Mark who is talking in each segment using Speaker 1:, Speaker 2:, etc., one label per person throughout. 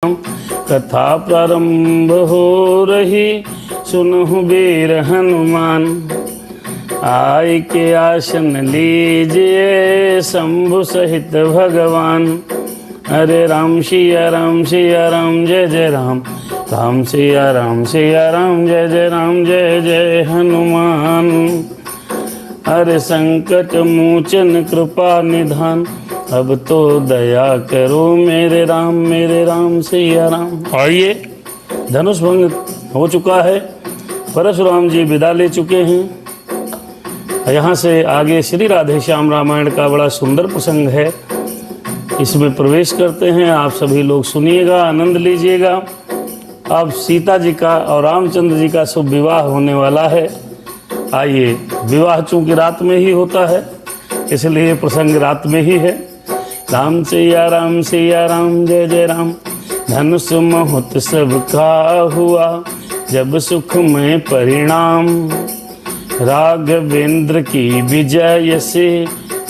Speaker 1: कथा प्रारंभ हो रही, सुनहु वीर हनुमान। आय के आसन लीजिए, शंभु सहित भगवान। हरे राम सिया राम सिया राम जय जय राम, राम सिया राम जय जय राम जय जय हनुमान। हरे संकट मोचन कृपा निधान, अब तो दया करो मेरे राम सिया राम। आइए, धनुष भंग हो चुका है, परशुराम जी विदा ले चुके हैं। यहाँ से आगे श्री राधे श्याम रामायण का बड़ा सुंदर प्रसंग है, इसमें प्रवेश करते हैं। आप सभी लोग सुनिएगा, आनंद लीजिएगा। अब सीता जी का और रामचंद्र जी का शुभ विवाह होने वाला है। आइए, विवाह चूंकि रात में ही होता है, इसलिए प्रसंग रात में ही है। राम सिया राम जय जय राम। धनुष महोत्सव का हुआ जब सुखमय परिणाम, राघवेंद्र की विजय से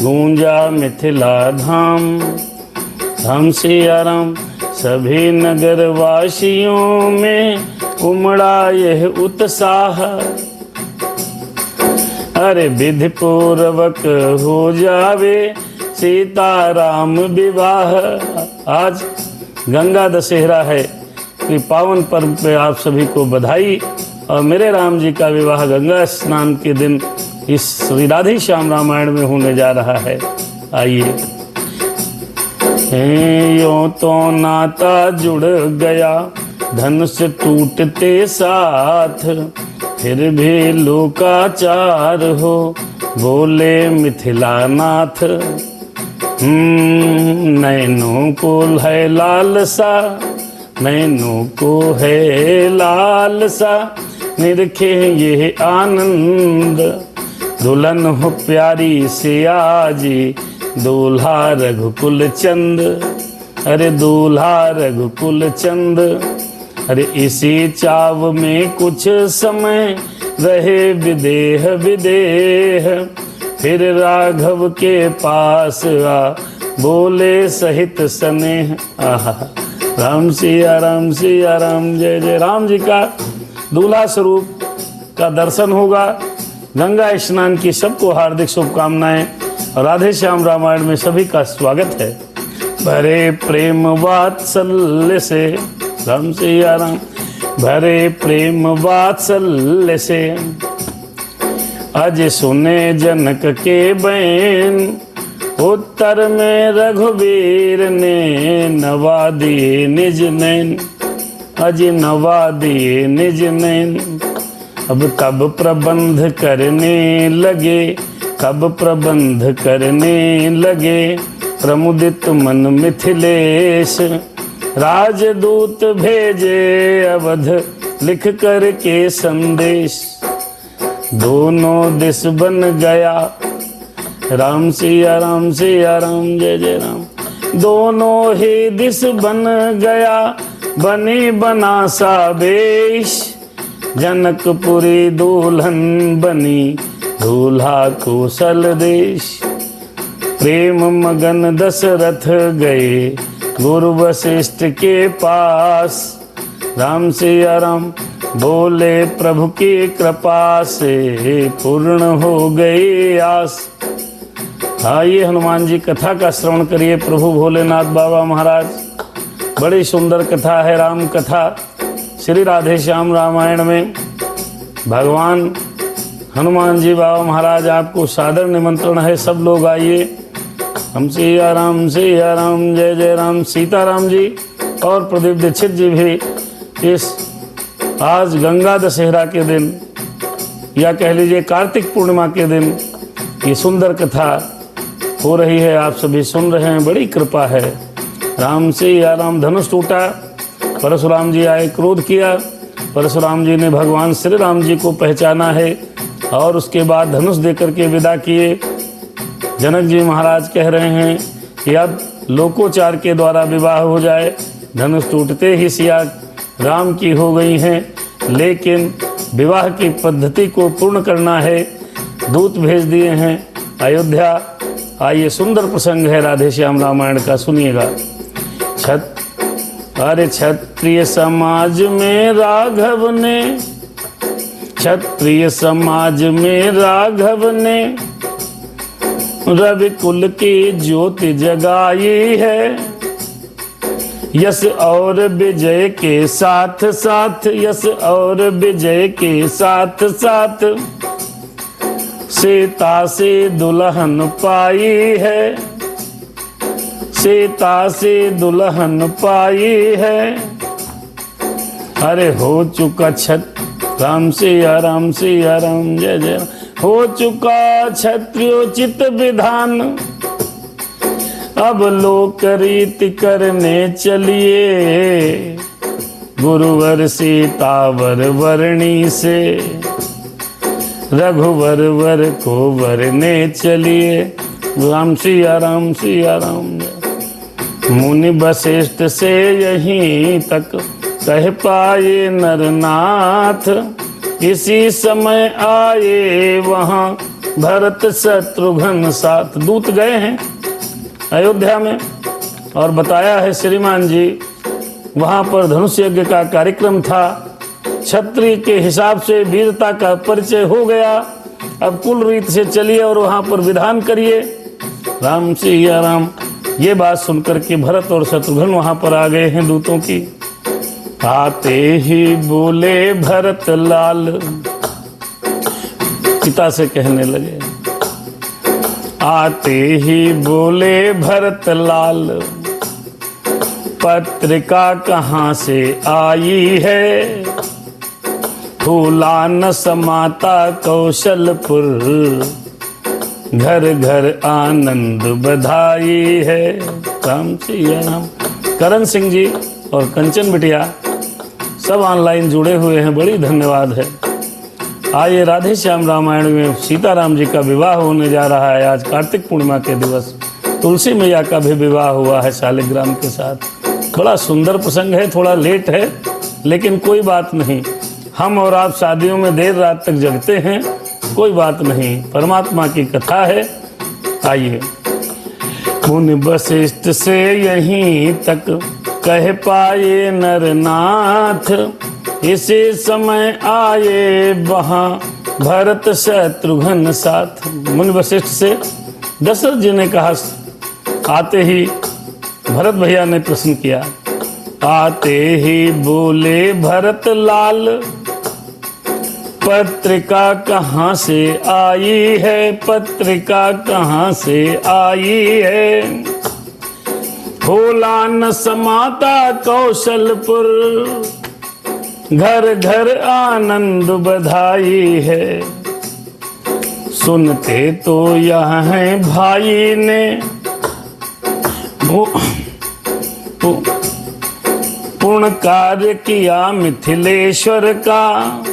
Speaker 1: गूंजा मिथिला धाम। राम सिया राम, सभी नगर वासियों में उमड़ा यह उत्साह। अरे विधि पूर्वक हो जावे सीताराम विवाह। आज गंगा दशहरा है, कि पावन पर्व पे आप सभी को बधाई। और मेरे राम जी का विवाह गंगा स्नान के दिन इस श्री राधे श्याम रामायण में होने जा रहा है। आइए, यूं तो नाता जुड़ गया धनुष टूटते साथ, फिर भी लोकाचार हो बोले मिथिला नाथ। नैनों को है लालसा, नैनों को है लालसा, निरखे ये आनंद। दुल्हन हो प्यारी सिया जी, दूल्हा रघुकुल चंद। अरे दूल्हा रघुकुल चंद। अरे इसी चाव में कुछ समय रहे विदेह विदेह, फिर राघव के पास आ बोले सहित स्नेह। आहा, राम सिया राम जय जय राम जी का दूल्हा स्वरूप का दर्शन होगा। गंगा स्नान की सबको हार्दिक शुभकामनाएं। राधे श्याम रामायण में सभी का स्वागत है। भरे प्रेम वात्सल्य से, राम सिया राम, भरे प्रेम वात्सल्य से अज सुने जनक के बैन, उत्तर में रघुवीर ने नवा दिए निज नैन। अज नवा दिए निज नैन। अब कब प्रबंध करने लगे, कब प्रबंध करने लगे, प्रमुदित मन मिथिलेश। राजदूत भेजे अवध लिख कर के संदेश, दोनों दिस बन गया राम सिया राम जय जय राम। दोनों ही दिस बन गया बनी बनासा बेश, जनकपुरी दुल्हन बनी दूल्हा कौशल देश। प्रेम मगन दशरथ गए गुरु वशिष्ठ के पास, राम सिया राम बोले प्रभु की कृपा से पूर्ण हो गई आस। आइए, हनुमान जी कथा का श्रवण करिए। प्रभु भोलेनाथ बाबा महाराज, बड़ी सुंदर कथा है राम कथा। श्री राधे श्याम रामायण में भगवान हनुमान जी बाबा महाराज आपको सादर निमंत्रण है। सब लोग आइए। हम सिया राम जय जय राम। सीताराम जी और प्रदीप दीक्षित जी भी इस आज गंगा दशहरा के दिन, या कह लीजिए कार्तिक पूर्णिमा के दिन, ये सुंदर कथा हो रही है। आप सभी सुन रहे हैं, बड़ी कृपा है। राम सिया राम, धनुष टूटा, परशुराम जी आए, क्रोध किया। परशुराम जी ने भगवान श्री राम जी को पहचाना है और उसके बाद धनुष देकर के विदा किए। जनक जी महाराज कह रहे हैं कि अब लोकोचार के द्वारा विवाह हो जाए। धनुष टूटते ही सिया राम की हो गई हैं, लेकिन विवाह की पद्धति को पूर्ण करना है। दूत भेज दिए हैं अयोध्या। आइए, सुंदर प्रसंग है राधे श्याम रामायण का, सुनिएगा। छत अरे क्षत्रिय समाज में राघव ने, क्षत्रिय समाज में राघव ने रवि कुल की ज्योति जगाई है। यश और विजय के साथ साथ, यश और विजय के साथ साथ सीता से दुल्हन पाई है, सीता से दुल्हन पाई है। अरे हो चुका राम सिया राम सिया राम जय जय, हो चुका क्षत्रियोचित विधान, अब लोक रीति करने चलिए, गुरुवर सीतावर वर्णी से रघुवर वर को वरने चलिए। राम सिया राम सिया राम। मुनि वशिष्ठ से यहीं तक कह पाए नरनाथ, इसी समय आए वहां भरत शत्रुघ्न साथ। दूत गए हैं अयोध्या में और बताया है श्रीमान जी, वहां पर धनुष यज्ञ का कार्यक्रम था। क्षत्रिय के हिसाब से वीरता का परिचय हो गया। अब कुल रीत से चलिए और वहां पर विधान करिए। राम सिया राम। ये बात सुनकर के भरत और शत्रुघ्न वहां पर आ गए हैं दूतों की। आते ही बोले भरत लाल, पिता से कहने लगे। आते ही बोले भरत लाल, पत्रिका कहाँ से आई है, फूला न समाता कौशलपुर, घर घर आनंद बधाई है। राम सिया राम। करण सिंह जी और कंचन बिटिया सब ऑनलाइन जुड़े हुए हैं, बड़ी धन्यवाद है। आइए राधे श्याम रामायण में सीताराम जी का विवाह होने जा रहा है। आज कार्तिक पूर्णिमा के दिवस तुलसी मैया का भी विवाह हुआ है शालिग्राम के साथ। बड़ा सुंदर प्रसंग है, थोड़ा लेट है लेकिन कोई बात नहीं। हम और आप शादियों में देर रात तक जगते हैं, कोई बात नहीं, परमात्मा की कथा है। आइए। मुनि वशिष्ठ से यहीं तक कह पाए नरनाथ, इसी समय आए वहां भरत शत्रुघ्न साथ। मुनि वशिष्ठ से दशरथ जी ने कहा। आते ही भरत भैया ने प्रश्न किया। आते ही बोले भरत लाल, पत्रिका कहाँ से आई है, पत्रिका कहाँ से आई है, फूला न समाता कौशलपुर, घर घर आनंद बधाई है। सुनते तो यह है भाई ने पूर्ण कार्य किया मिथिलेश्वर का,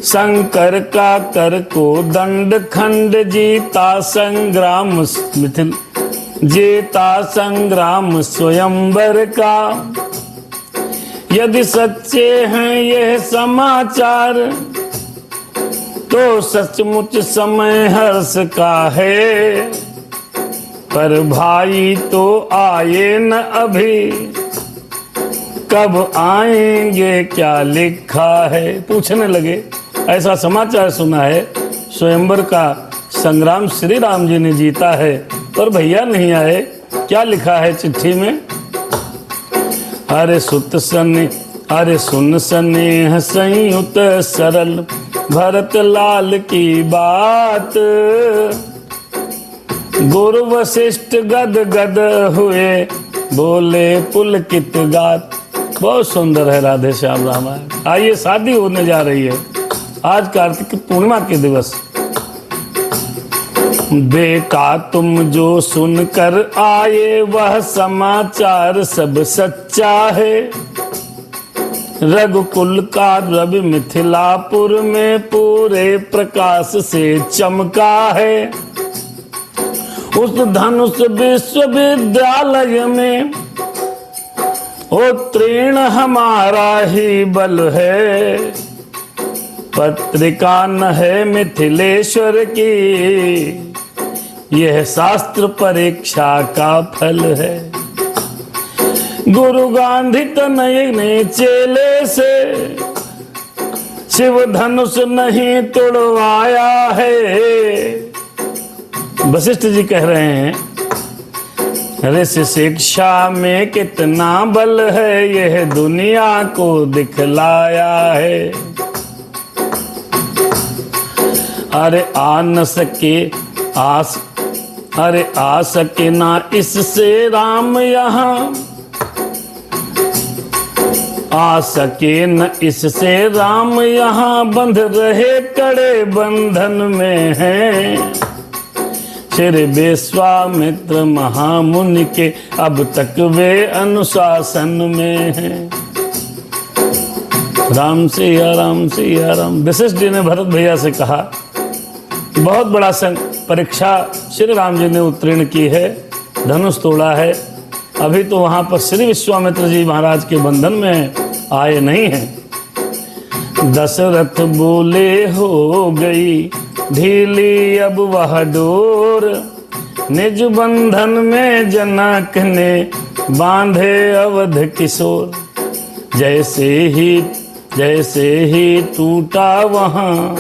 Speaker 1: शंकर का कर को दंड खंड, जीता संग्राम मिथिल, जीता संग्राम स्वयंवर का। यदि सच्चे हैं यह समाचार, तो सचमुच समय हर्ष का है, पर भाई तो आए न अभी, कब आएंगे क्या लिखा है। पूछने लगे ऐसा समाचार सुना है, स्वयंवर का संग्राम श्री राम जी ने जीता है, पर भैया नहीं आए, क्या लिखा है चिट्ठी में। अरे अरे सुन स्नेह संयुत सरल, भरत लाल की बात, गुरु वशिष्ठ गद गद हुए, बोले पुलकित गात। बहुत सुंदर है राधे श्याम रामायण। आइए, शादी होने जा रही है आज कार्तिक पूर्णिमा के दिवस। बेटा तुम जो सुनकर आए, वह समाचार सब सच्चा है, रघुकुल का रवि मिथिलापुर में पूरे प्रकाश से चमका है। उस धनुष विश्वविद्यालय में उत्तीर्ण हमारा ही बल है, पत्रिका न है मिथिलेश्वर की, यह शास्त्र परीक्षा का फल है। गुरु गांधी तनय ने चेले से शिव धनुष नहीं तोड़वाया है। वशिष्ठ जी कह रहे हैं, ऋषि शिक्षा में कितना बल है, यह दुनिया को दिखलाया है। अरे आ सके ना इससे राम यहाँ, आ सके न इससे राम यहाँ, बंध रहे कड़े बंधन में हैं। श्री विश्वामित्र महामुनि के अब तक वे अनुशासन में हैं। राम सिया राम सिया राम। वशिष्ठ जी ने भरत भैया से कहा, बहुत बड़ा परीक्षा श्री राम जी ने उत्तीर्ण की है, धनुष तोड़ा है, अभी तो वहां पर श्री विश्वामित्र जी महाराज के बंधन में आए नहीं हैं। दशरथ बोले हो गई ढीली अब वह डोर, निज बंधन में जनक ने बांधे अवध किशोर। जैसे ही टूटा वहां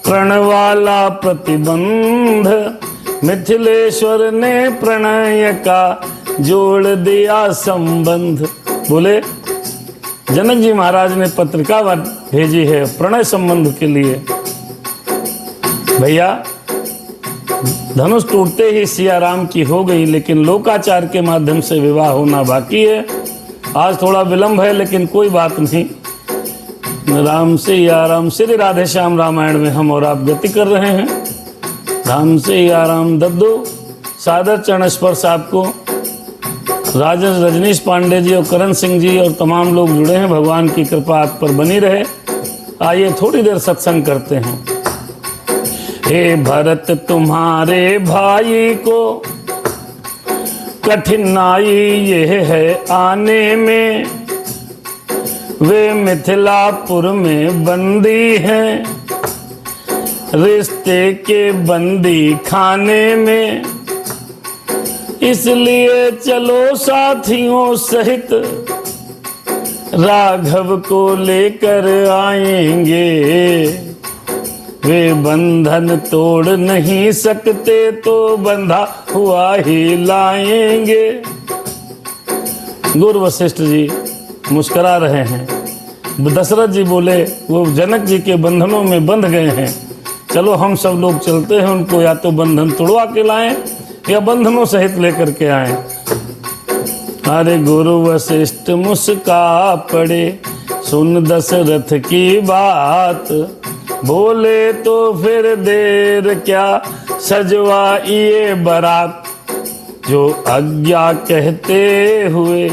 Speaker 1: प्रण वाला प्रतिबंध, मिथिलेश्वर ने प्रणय का जोड़ दिया संबंध। बोले जनक जी महाराज ने पत्रिका भेजी है प्रणय संबंध के लिए। भैया धनुष टूटते ही सिया राम की हो गई, लेकिन लोकाचार के माध्यम से विवाह होना बाकी है। आज थोड़ा विलंब है, लेकिन कोई बात नहीं। राम सिया राम श्री राधे श्याम रामायण में हम और आप गति कर रहे हैं। राम सिया राम। दद्दू सादर चरण स्पर्श आपको। राजन रजनीश पांडे जी और करण सिंह जी और तमाम लोग जुड़े हैं, भगवान की कृपा आप पर बनी रहे। आइए थोड़ी देर सत्संग करते हैं। हे भरत तुम्हारे भाई को कठिनाई ये है आने में, वे मिथिलापुर में बंदी हैं, रिश्ते के बंदी खाने में। इसलिए चलो साथियों सहित राघव को लेकर आएंगे, वे बंधन तोड़ नहीं सकते तो बंधा हुआ ही लाएंगे। गुरु वशिष्ठ जी मुस्कुरा रहे हैं। दशरथ जी बोले वो जनक जी के बंधनों में बंध गए हैं, चलो हम सब लोग चलते हैं, उनको या तो बंधन तोड़वा के लाएं या बंधनों सहित लेकर के आए। अरे गुरु वशिष्ठ मुस्का पड़े सुन दशरथ की बात, बोले तो फिर देर क्या सजवाइए बारात। जो आज्ञा कहते हुए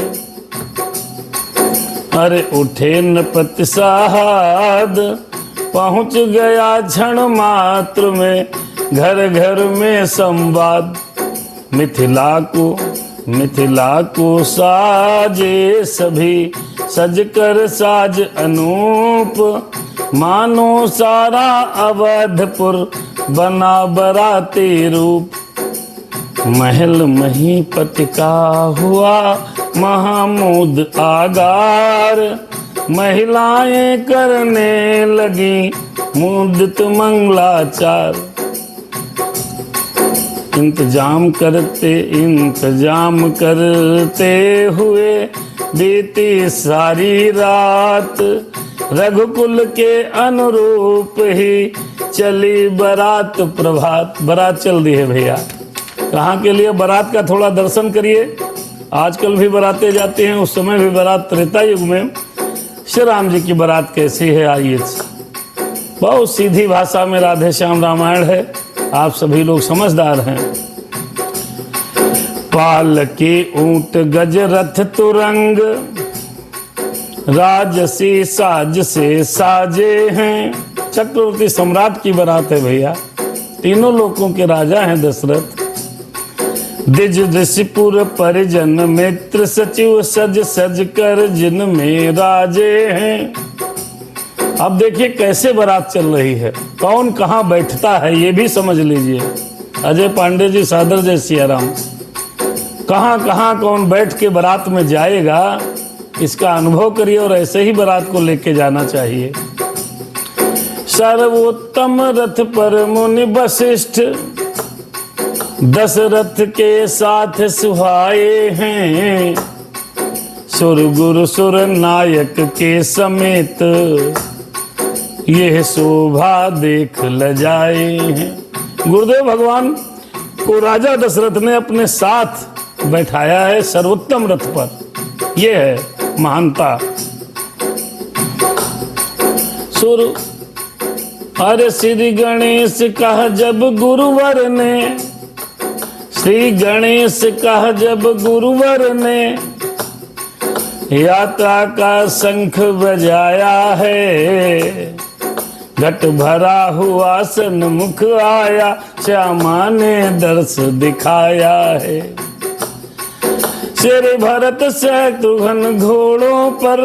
Speaker 1: अरे उठे नपत साहद, पहुंच गया क्षण मात्र में घर घर में संवाद। मिथिला को साजे सभी सजकर साज अनूप, मानो सारा अवधपुर बना बराती रूप। महल महीपति का हुआ महामूद आगार, महिलाएं करने लगी मुदित मंगलाचार। इंतजाम करते हुए बीती सारी रात, रघुकुल के अनुरूप ही चली बारात प्रभात। बारात चल रही है भैया। कहाँ के लिए बारात का थोड़ा दर्शन करिए। आजकल भी बारातें जाती हैं, उस समय भी बारात त्रेता युग में श्री राम जी की बारात कैसी है आइए। बहुत सीधी भाषा में राधे श्याम रामायण है, आप सभी लोग समझदार हैं। पालकी ऊंट गज रथ तुरंग, राजसी साज से साजे हैं। चक्रवर्ती सम्राट की बारात है भैया, तीनों लोगों के राजा हैं दशरथ। द्विज ऋषिपुर परिजन मित्र सचिव सज सज कर जिनमें राजे हैं। अब देखिए कैसे बारात चल रही है, कौन कहाँ बैठता है ये भी समझ लीजिए। अजय पांडे जी सादर जय सिया राम। कहाँ कहाँ कौन बैठ के बारात में जाएगा, इसका अनुभव करिए और ऐसे ही बारात को लेके जाना चाहिए। सर्वोत्तम रथ पर मुनि वशिष्ठ, दशरथ के साथ सुहाए हैं। सुर गुरु सुर नायक के समेत, यह शोभा देख लजाए हैं। गुरुदेव भगवान को राजा दशरथ ने अपने साथ बैठाया है सर्वोत्तम रथ पर। यह है महानता। सुर अरे श्री गणेश कहा जब गुरुवर ने, श्री गणेश कहा जब गुरुवर ने यात्रा का शंख बजाया है। घट भरा हुआ सन्मुख आया, श्यामा ने दर्श दिखाया है। श्री भरत शत्रुघ्न घोड़ों पर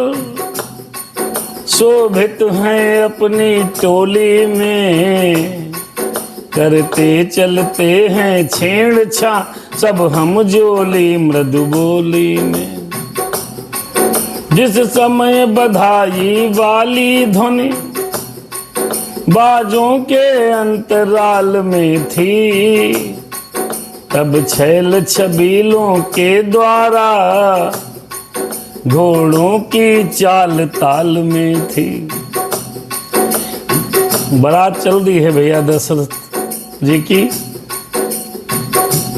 Speaker 1: शोभित हैं अपनी टोली में। करते चलते हैं छेड़छाड़ सब हम जोली मृदु बोली में। जिस समय बधाई वाली ध्वनि बाजों के अंतराल में थी, तब छैल छबीलों के द्वारा घोड़ों की चाल ताल में थी। बारात चल दी है भैया दशरथ जी की।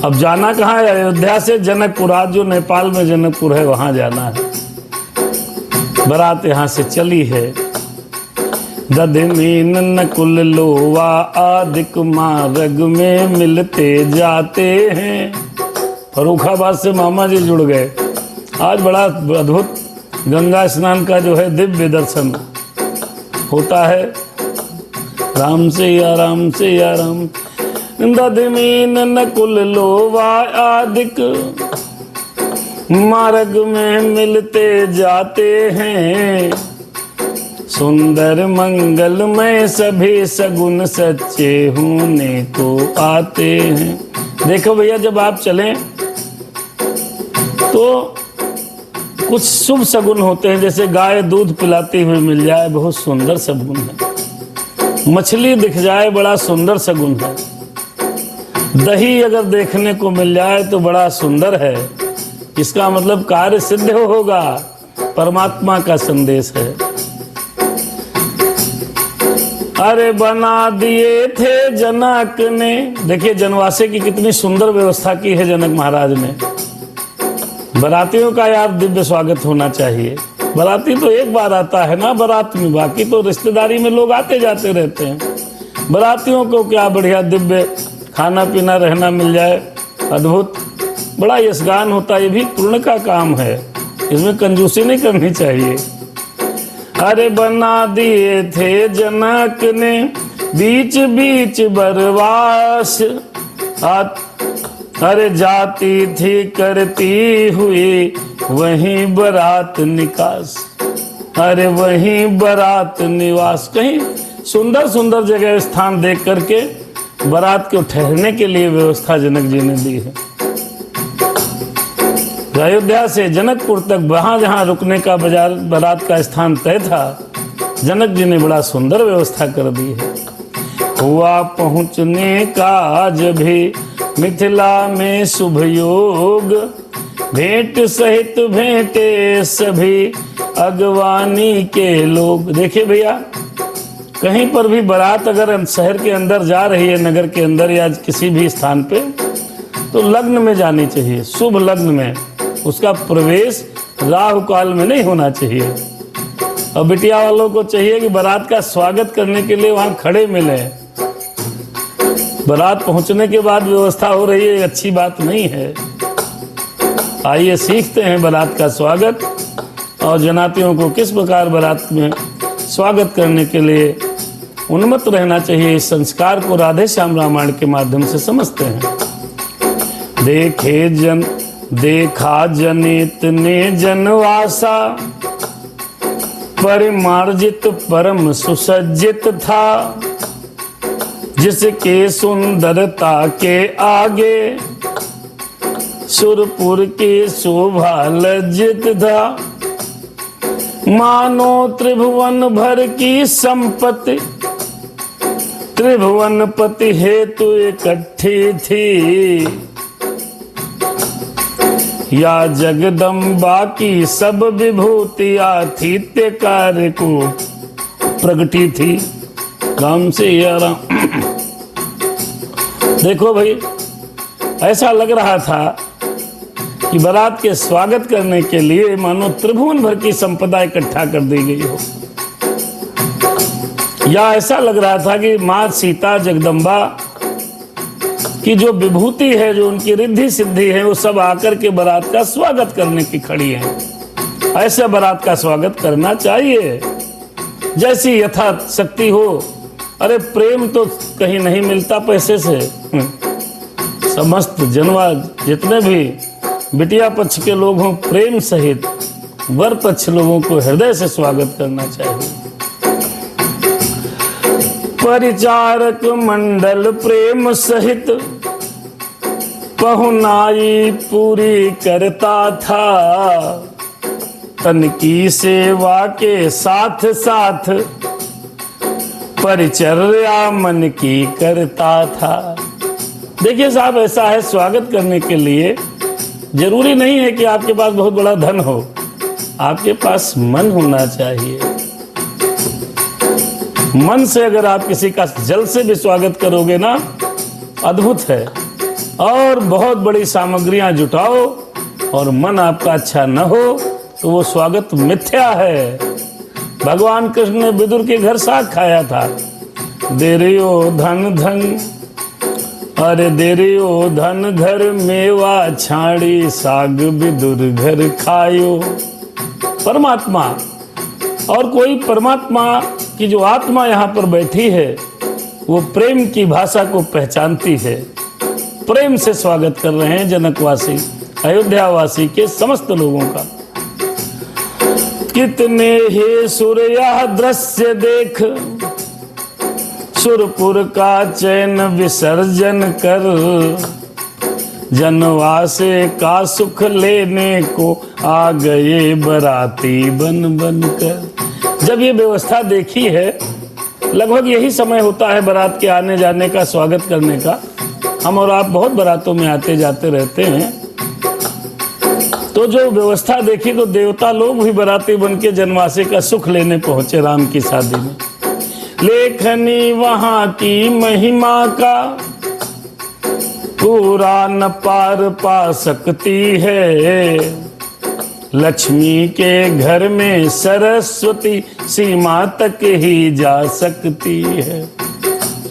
Speaker 1: अब जाना कहाँ है? अयोध्या से जनकपुर, आज जो नेपाल में जनकपुर है वहां जाना है। बारात यहाँ से चली है। दधमीन नकुल लोवा आदिक मार्ग में मिलते जाते हैं। फर्रुखाबाद से मामा जी जुड़ गए। आज बड़ा अद्भुत गंगा स्नान का जो है दिव्य दर्शन होता है। राम से या राम से या राम। दधमीन नकुल लोवा आदिक मार्ग में मिलते जाते हैं। सुंदर मंगलमय सभी सगुन सच्चे होने को आते हैं। देखो भैया, जब आप चलें तो कुछ शुभ सगुन होते हैं। जैसे गाय दूध पिलाती हुई मिल जाए, बहुत सुंदर सगुन है। मछली दिख जाए, बड़ा सुंदर सगुन है। दही अगर देखने को मिल जाए तो बड़ा सुंदर है। इसका मतलब कार्य सिद्ध होगा, परमात्मा का संदेश है। अरे बना दिए थे जनक ने, देखिए जनवासे की कितनी सुंदर व्यवस्था की है जनक महाराज ने। बारातियों का यार दिव्य स्वागत होना चाहिए। बाराती तो एक बार आता है ना बारात में, बाकी तो रिश्तेदारी में लोग आते जाते रहते हैं। बारातियों को क्या बढ़िया दिव्य खाना पीना रहना मिल जाए, अद्भुत, बड़ा यशगान होता है। ये भी पूर्ण का काम है, इसमें कंजूसी नहीं करनी चाहिए। अरे बना दिए थे जनक ने बीच बीच बरवास, अरे जाती थी करती हुई वहीं बारात निकास। अरे वहीं बारात निवास। कहीं सुंदर सुंदर जगह स्थान देख करके बारात को ठहरने के लिए व्यवस्था जनक जी ने दी है। अयोध्या से जनकपुर तक वहां जहां रुकने का बाजार बारात का स्थान तय था, जनक जी ने बड़ा सुंदर व्यवस्था कर दी है। हुआ पहुंचने का आज भी मिथिला में शुभ योग, भेंट सहित भेंटे सभी अगवानी के लोग। देखिए भैया, कहीं पर भी बारात अगर शहर के अंदर जा रही है, नगर के अंदर या किसी भी स्थान पे, तो लग्न में जानी चाहिए, शुभ लग्न में। उसका प्रवेश राहु काल में नहीं होना चाहिए। और बिटिया वालों को चाहिए कि बारात का स्वागत करने के लिए वहां खड़े मिले। बारात पहुंचने के बाद व्यवस्था हो रही है, अच्छी बात नहीं है। आइए सीखते हैं बारात का स्वागत और जनातियों को किस प्रकार बारात में स्वागत करने के लिए उन्मत्त रहना चाहिए। इस संस्कार को राधे श्याम रामायण के माध्यम से समझते हैं। देखा जनित ने जनवासा, परिमार्जित परम सुसज्जित था। जिसके सुंदरता के आगे सुरपुर की शोभा लज्जित था, मानो त्रिभुवन भर की संपत्ति त्रिभुवन पति हेतु इकट्ठी थी। या जगदम्बा की सब विभूतियां थी ते कार्य को प्रगटी थी। राम से या राम। देखो भाई, ऐसा लग रहा था कि बारात के स्वागत करने के लिए मानो त्रिभुवन भर की संपदा इकट्ठा कर दी गई हो, या ऐसा लग रहा था कि माँ सीता जगदम्बा की जो विभूति है, जो उनकी रिद्धि सिद्धि है, वो सब आकर के बारात का स्वागत करने की खड़ी है। ऐसे बारात का स्वागत करना चाहिए, जैसी यथार्थ शक्ति हो। अरे प्रेम तो कहीं नहीं मिलता पैसे से। समस्त जनवाद जितने भी बिटिया पक्ष के लोग हों, प्रेम सहित वर पक्ष लोगों को हृदय से स्वागत करना चाहिए। परिचारक मंडल प्रेम सहित पहुनाई पूरी करता था, तन की सेवा के साथ साथ परिचर्या मन की करता था। देखिए साहब, ऐसा है, स्वागत करने के लिए जरूरी नहीं है कि आपके पास बहुत बड़ा धन हो, आपके पास मन होना चाहिए। मन से अगर आप किसी का जल से भी स्वागत करोगे ना, अद्भुत है। और बहुत बड़ी सामग्रियां जुटाओ और मन आपका अच्छा न हो तो वो स्वागत मिथ्या है। भगवान कृष्ण ने विदुर के घर साग खाया था। दे रही हो धन धन, अरे दे रही हो धन घर मेवा छाड़ी, साग विदुर घर खायो। परमात्मा, और कोई परमात्मा की जो आत्मा यहाँ पर बैठी है, वो प्रेम की भाषा को पहचानती है। प्रेम से स्वागत कर रहे हैं जनकवासी, अयोध्यावासी के समस्त लोगों का। कितने ही सुर यह दृश्य देख, सुरपुर का चैन विसर्जन कर, जनवासे का सुख लेने को आ गए बराती बन बन कर। जब ये व्यवस्था देखी है, लगभग यही समय होता है बारात के आने जाने का, स्वागत करने का। हम और आप बहुत बारातों में आते जाते रहते हैं, तो जो व्यवस्था देखी तो देवता लोग भी बाराती बन के जनवासे का सुख लेने पहुंचे राम की शादी में। लेखनी वहां की महिमा का पूरा न पार पा सकती है, लक्ष्मी के घर में सरस्वती सीमा तक ही जा सकती है।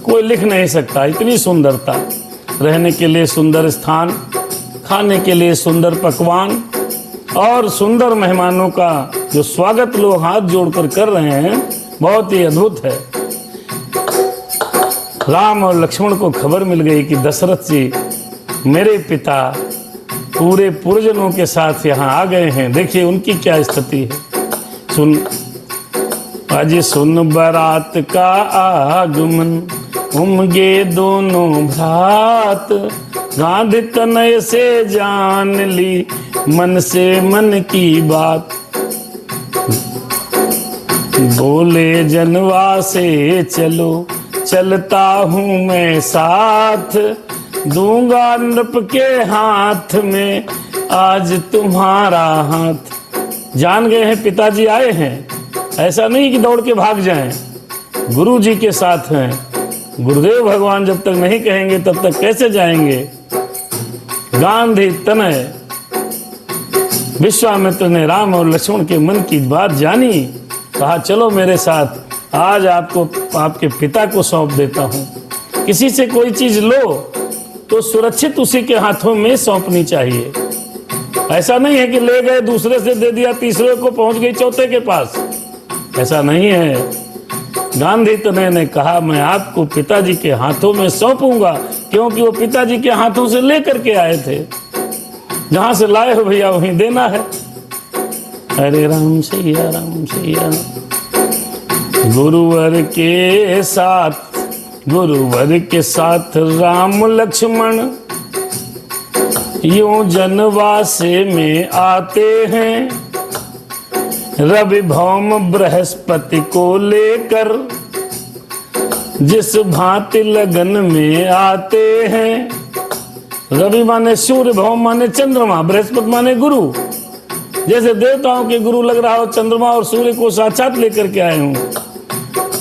Speaker 1: कोई लिख नहीं सकता, इतनी सुंदरता। रहने के लिए सुंदर स्थान, खाने के लिए सुंदर पकवान, और सुंदर मेहमानों का जो स्वागत लोग हाथ जोड़कर कर रहे हैं, बहुत ही अद्भुत है। राम और लक्ष्मण को खबर मिल गई कि दशरथ जी मेरे पिता पूरे पुरजनों के साथ यहाँ आ गए हैं। देखिए उनकी क्या स्थिति है। सुन आज सुन बारात का आगमन, उमगे दोनों भ्रात, गांधी तनय से जान ली मन से मन की बात। बोले जनवा से चलो, चलता हूँ मैं साथ, दूंगा नृप के हाथ में आज तुम्हारा हाथ। जान गए हैं पिताजी आए हैं, ऐसा नहीं कि दौड़ के भाग जाएं, गुरु जी के साथ हैं। गुरुदेव भगवान जब तक नहीं कहेंगे तब तक कैसे जाएंगे। गांधी तनय विश्वामित्र ने राम और लक्ष्मण के मन की बात जानी, कहा चलो मेरे साथ, आज आपको आपके पिता को सौंप देता हूँ। किसी से कोई चीज लो तो सुरक्षित उसी के हाथों में सौंपनी चाहिए। ऐसा नहीं है कि ले गए दूसरे से दे दिया, तीसरे को पहुंच गई चौथे के पास, ऐसा नहीं है। गांधी तनय ने कहा मैं आपको पिताजी के हाथों में सौंपूंगा, क्योंकि वो पिताजी के हाथों से लेकर के आए थे। जहां से लाए हो भैया वहीं देना है। हरे राम सैया राम सैया। गुरुवर के साथ राम लक्ष्मण यूं जनवासे में आते हैं, रवि भौम बृहस्पति को लेकर, जिस भांति लगन में आते हैं। रवि माने सूर्य, भौम माने चंद्रमा, बृहस्पति माने गुरु। जैसे देवताओं के गुरु लग रहा हो चंद्रमा और सूर्य को साक्षात लेकर के आए हूँ।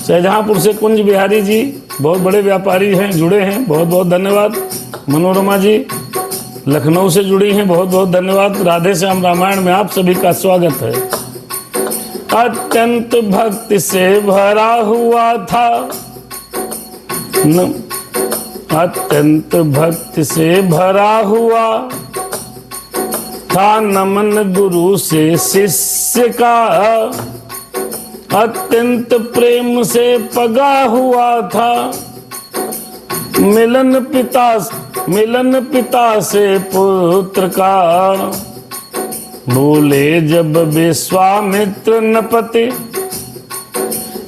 Speaker 1: शाहजहांपुर से कुंज बिहारी जी बहुत बड़े व्यापारी हैं, जुड़े हैं, बहुत बहुत धन्यवाद। मनोरमा जी लखनऊ से जुड़ी हैं, बहुत बहुत धन्यवाद। राधे श्याम रामायण में आप सभी का स्वागत है। अत्यंत भक्ति से भरा हुआ था, अत्यंत भक्ति से भरा हुआ था नमन गुरु से शिष्य का, अत्यंत प्रेम से पगा हुआ था। मिलन पिता से पुत्र का, बोले जब विश्वामित्र नपते,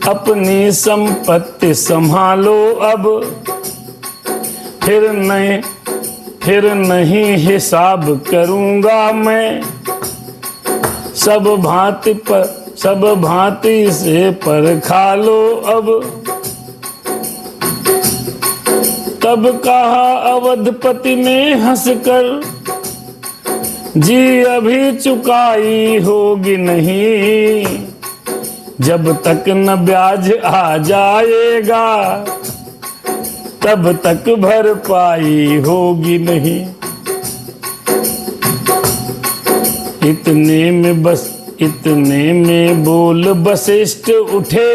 Speaker 1: अपनी संपत्ति संभालो अब, फिर नहीं हिसाब करूंगा मैं। सब भांति से परखा लो अब। तब कहा अवधपति ने हंसकर, जी अभी चुकाई होगी नहीं, जब तक न ब्याज आ जाएगा तब तक भरपाई होगी नहीं। इतने में बोल वशिष्ठ उठे,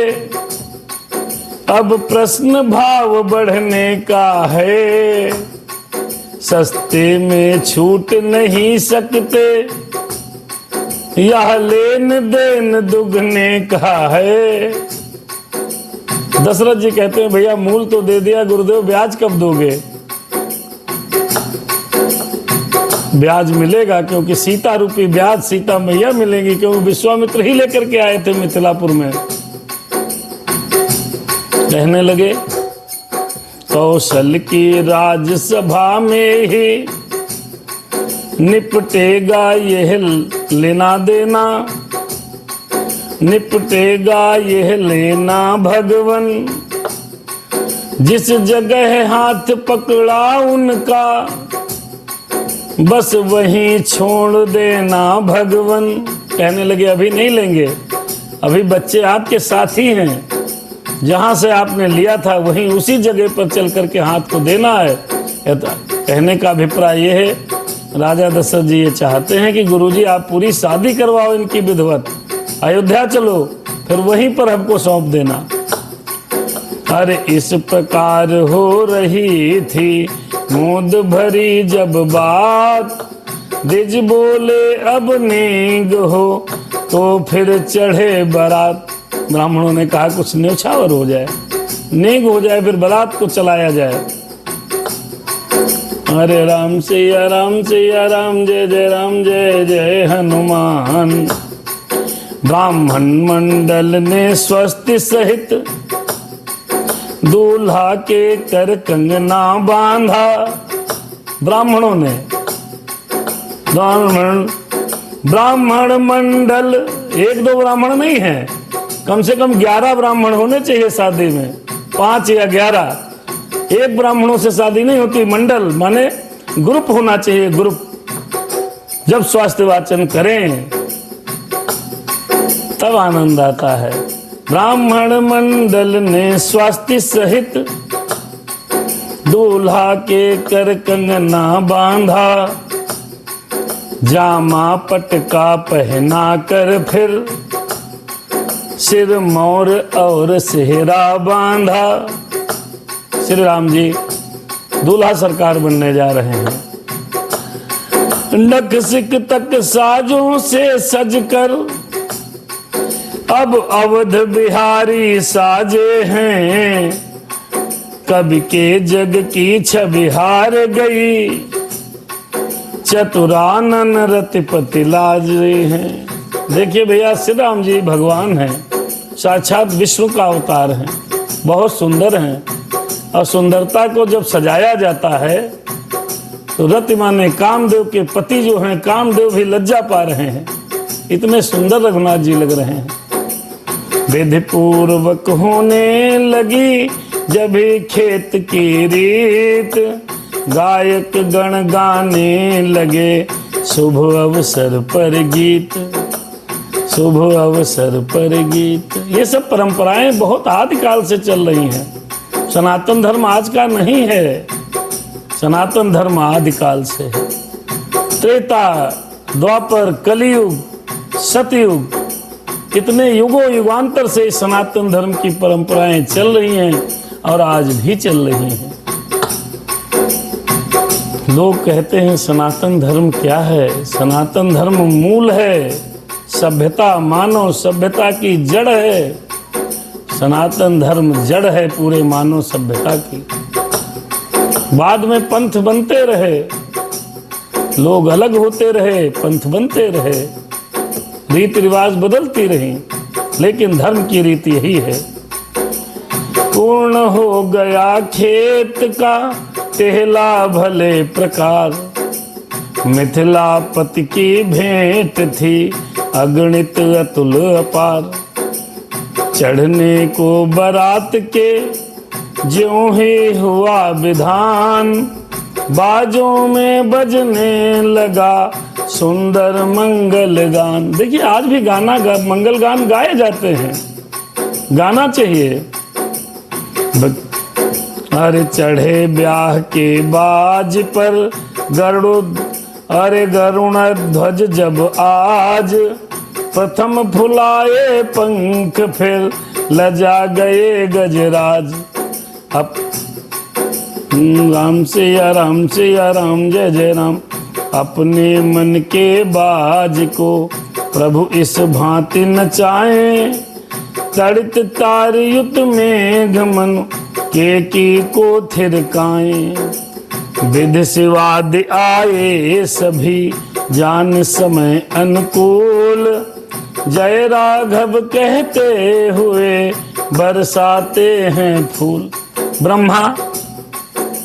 Speaker 1: अब प्रश्न भाव बढ़ने का है, सस्ते में छूट नहीं सकते, यह लेन देन दुगने का है। दशरथ जी कहते हैं भैया मूल तो दे दिया गुरुदेव, ब्याज कब दोगे? ब्याज मिलेगा, क्योंकि सीता रूपी ब्याज सीता मैया मिलेंगी, क्योंकि विश्वामित्र ही लेकर के आए थे मिथिलापुर में। कहने लगे कौशल की राजसभा में ही निपटेगा यह लेना देना, निपटेगा यह लेना भगवन। जिस जगह हाथ पकड़ा उनका, बस वहीं छोड़ देना भगवन। कहने लगे अभी नहीं लेंगे, अभी बच्चे आपके साथी हैं, जहां से आपने लिया था वहीं उसी जगह पर चल करके हाथ को देना है। कहने का अभिप्राय यह है, राजा दशरथ जी ये चाहते हैं कि गुरुजी आप पूरी शादी करवाओ इनकी विधिवत, अयोध्या चलो, फिर वहीं पर हमको सौंप देना। अरे इस प्रकार हो रही थी मोद भरी जब बात, द्विज बोले अब नींग हो तो फिर चढ़े बारात। ब्राह्मणों ने कहा कुछ न्यौछावर हो जाए, नींग हो जाए, फिर बारात को चलाया जाए। हरे राम सिया राम सिया राम, जय जय राम जय जय हनुमान। ब्राह्मण मंडल ने स्वस्ति सहित दूल्हा के कर कंगना बांधा। ब्राह्मणों ने, ब्राह्मण मंडल, एक दो ब्राह्मण नहीं है, कम से कम 11 ब्राह्मण होने चाहिए शादी में, 5 या 11। एक ब्राह्मणों से शादी नहीं होती, मंडल माने ग्रुप होना चाहिए, ग्रुप। जब स्वास्थ्य वाचन करें तब आनंद आता है। ब्राह्मण मंडल ने स्वास्थ्य सहित दूल्हा के कर कंगना बांधा, जामा पटका पहना कर फिर सिर मोर और सेहरा बांधा। श्री राम जी दूल्हा सरकार बनने जा रहे हैं। नख सिक तक साजों से सजकर अब अवध बिहारी साजे हैं, कवि के जग की छवि हार गई, चतुरानन रतिपति लाज हैं। देखिए भैया श्री राम जी भगवान हैं, साक्षात विष्णु का अवतार हैं, बहुत सुंदर हैं। और सुंदरता को जब सजाया जाता है तो रति माने कामदेव के पति जो हैं, कामदेव भी लज्जा पा रहे हैं, इतने सुंदर रघुनाथ जी लग रहे हैं। विधि पूर्वक होने लगी जब भी खेत की रीत, गायक गण गाने लगे शुभ अवसर पर गीत, शुभ अवसर पर गीत। ये सब परंपराएं बहुत आदिकाल से चल रही हैं। सनातन धर्म आज का नहीं है, सनातन धर्म आदिकाल से है। त्रेता, द्वापर, कलियुग, सतयुग, इतने युगों युगांतर से इस सनातन धर्म की परंपराएं चल रही हैं और आज भी चल रही हैं। लोग कहते हैं सनातन धर्म क्या है? सनातन धर्म मूल है, सभ्यता, मानव सभ्यता की जड़ है। सनातन धर्म जड़ है पूरे मानव सभ्यता की। बाद में पंथ बनते रहे, लोग अलग होते रहे, पंथ बनते रहे, रीति रिवाज बदलती रही, लेकिन धर्म की रीति यही है। पूर्ण हो गया खेत का टेहला भले प्रकार, मिथिलापति की भेंट थी अगणित अतुल अपार। चढ़ने को बारात के ज्यों ही हुआ विधान, बाजों में बजने लगा सुंदर मंगल गान। देखिए आज भी मंगल गान गाए जाते हैं, गाना चाहिए। अरे चढ़े ब्याह के बाज पर गरुण ध्वज जब आज, प्रथम फुलाए पंख फिर लजा गए गजराज। अब राम से या राम से या राम जय जय राम, अपने मन के बाज को प्रभु इस भांति नचाए। तड़ित तारयुत मेघ मन के की को थिरकाएं। विधि सिवाद आए सभी जान समय अनुकूल, जय राघव कहते हुए बरसाते हैं फूल। ब्रह्मा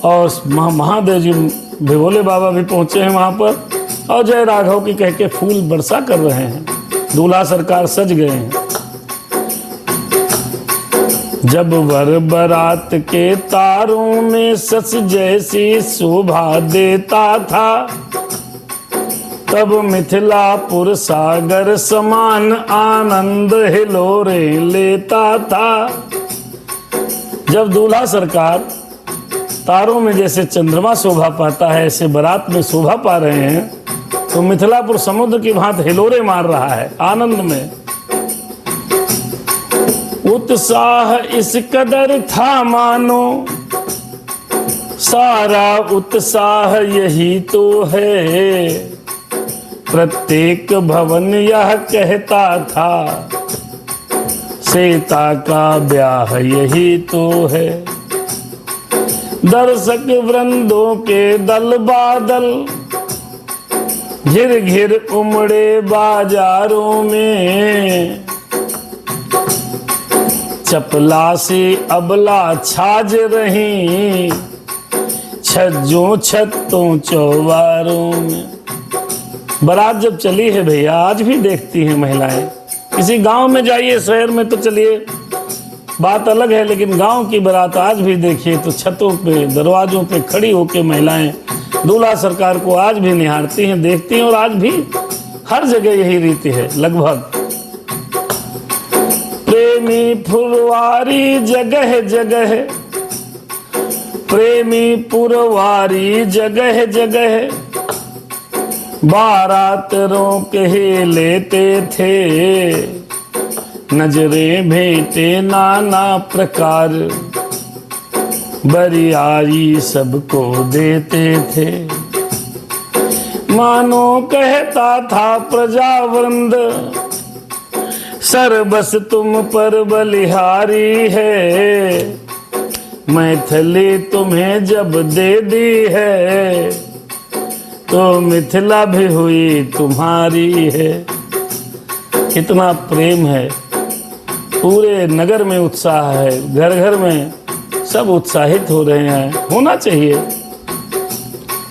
Speaker 1: और महादेव जी भी, भोले बाबा भी पहुंचे हैं वहां पर और जय राघव की कह के फूल बरसा कर रहे हैं। दूल्हा सरकार सज गए हैं। जब वर बरात के तारों में सस जैसी शोभा देता था, तब मिथिलापुर सागर समान आनंद हिलोरे लेता था। जब दूल्हा सरकार तारों में जैसे चंद्रमा शोभा पाता है, ऐसे बारात में शोभा पा रहे हैं, तो मिथिलापुर समुद्र की भांति हिलोरे मार रहा है आनंद में। उत्साह इस कदर था मानो, सारा उत्साह यही तो है। प्रत्येक भवन यह कहता था, सीता का ब्याह यही तो है। दर्शक वृंदों के दल बादल घिर घिर उमड़े बाजारों में। चपलासी अबला छाज रही छज्जों छत्तों चौबारों में। बारात जब चली है भैया, आज भी देखती हैं महिलाएं। किसी गांव में जाइए, शहर में तो चलिए बात अलग है, लेकिन गांव की बारात आज भी देखिए तो छतों पे, दरवाजों पे खड़ी होकर महिलाएं दूल्हा सरकार को आज भी निहारती हैं, देखती हैं। और आज भी हर जगह यही रीति है लगभग। प्रेमी फुलवारी जगह जगह, प्रेमी पुरवारी जगह जगह, बारात रोक ही लेते थे। नजरें भेंटे नाना प्रकार, बरियारी सबको देते थे। मानो कहता था प्रजावृंद, सर्वस तुम पर बलिहारी है। मैथिली तुम्हें जब दे दी है, तो मिथिला भी हुई तुम्हारी है। कितना प्रेम है, पूरे नगर में उत्साह है, घर घर में सब उत्साहित हो रहे हैं। होना चाहिए।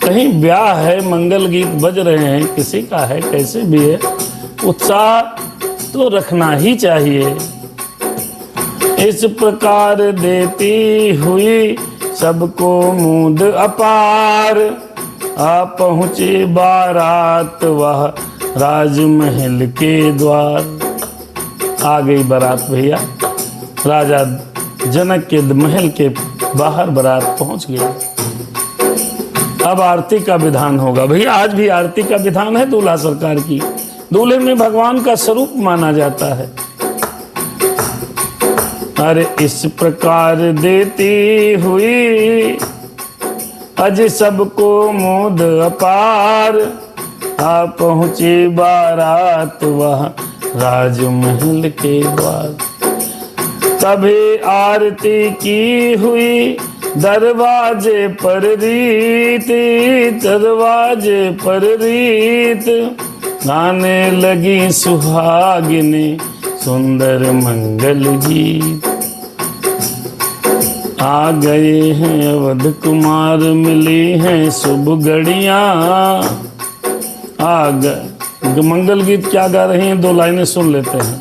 Speaker 1: कहीं ब्याह है, मंगल गीत बज रहे हैं, किसी का है, कैसे भी है, उत्साह तो रखना ही चाहिए। इस प्रकार देती हुई सबको मूद अपार, आ पहुँचे बारात वह राजमहल के द्वार। आ गई बारात भैया, राजा जनक के महल के बाहर बारात पहुंच गई। अब आरती का विधान होगा भैया। आज भी आरती का विधान है दूल्हा सरकार की। दूल्हे में भगवान का स्वरूप माना जाता है। अरे इस प्रकार देती हुई अज सबको मोद अपार, आ पहुँची बारात वह राजमहल के द्वार। तभी आरती की हुई दरवाजे पर रीति, दरवाजे पर रीत, गाने लगी सुहागिनी सुंदर मंगल गीत। आ गए हैं अवध कुमार, मिली हैं शुभ घड़ियाँ। आ गए, मंगल गीत क्या गा रहे हैं, दो लाइनें सुन लेते हैं।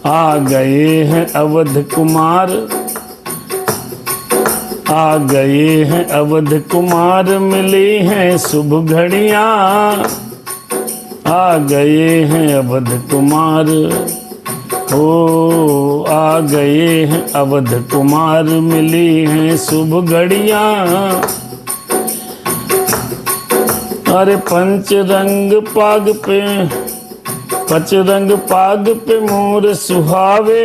Speaker 1: आ गए हैं अवध कुमार, आ गए हैं अवध कुमार, मिली हैं शुभ घड़ियाँ। आ गए हैं अवध कुमार, ओ आ गए हैं अवध कुमार, मिली हैं शुभ घड़ियाँ। अरे पंचरंग पाग पे, पंचरंग पाग पे मोर सुहावे,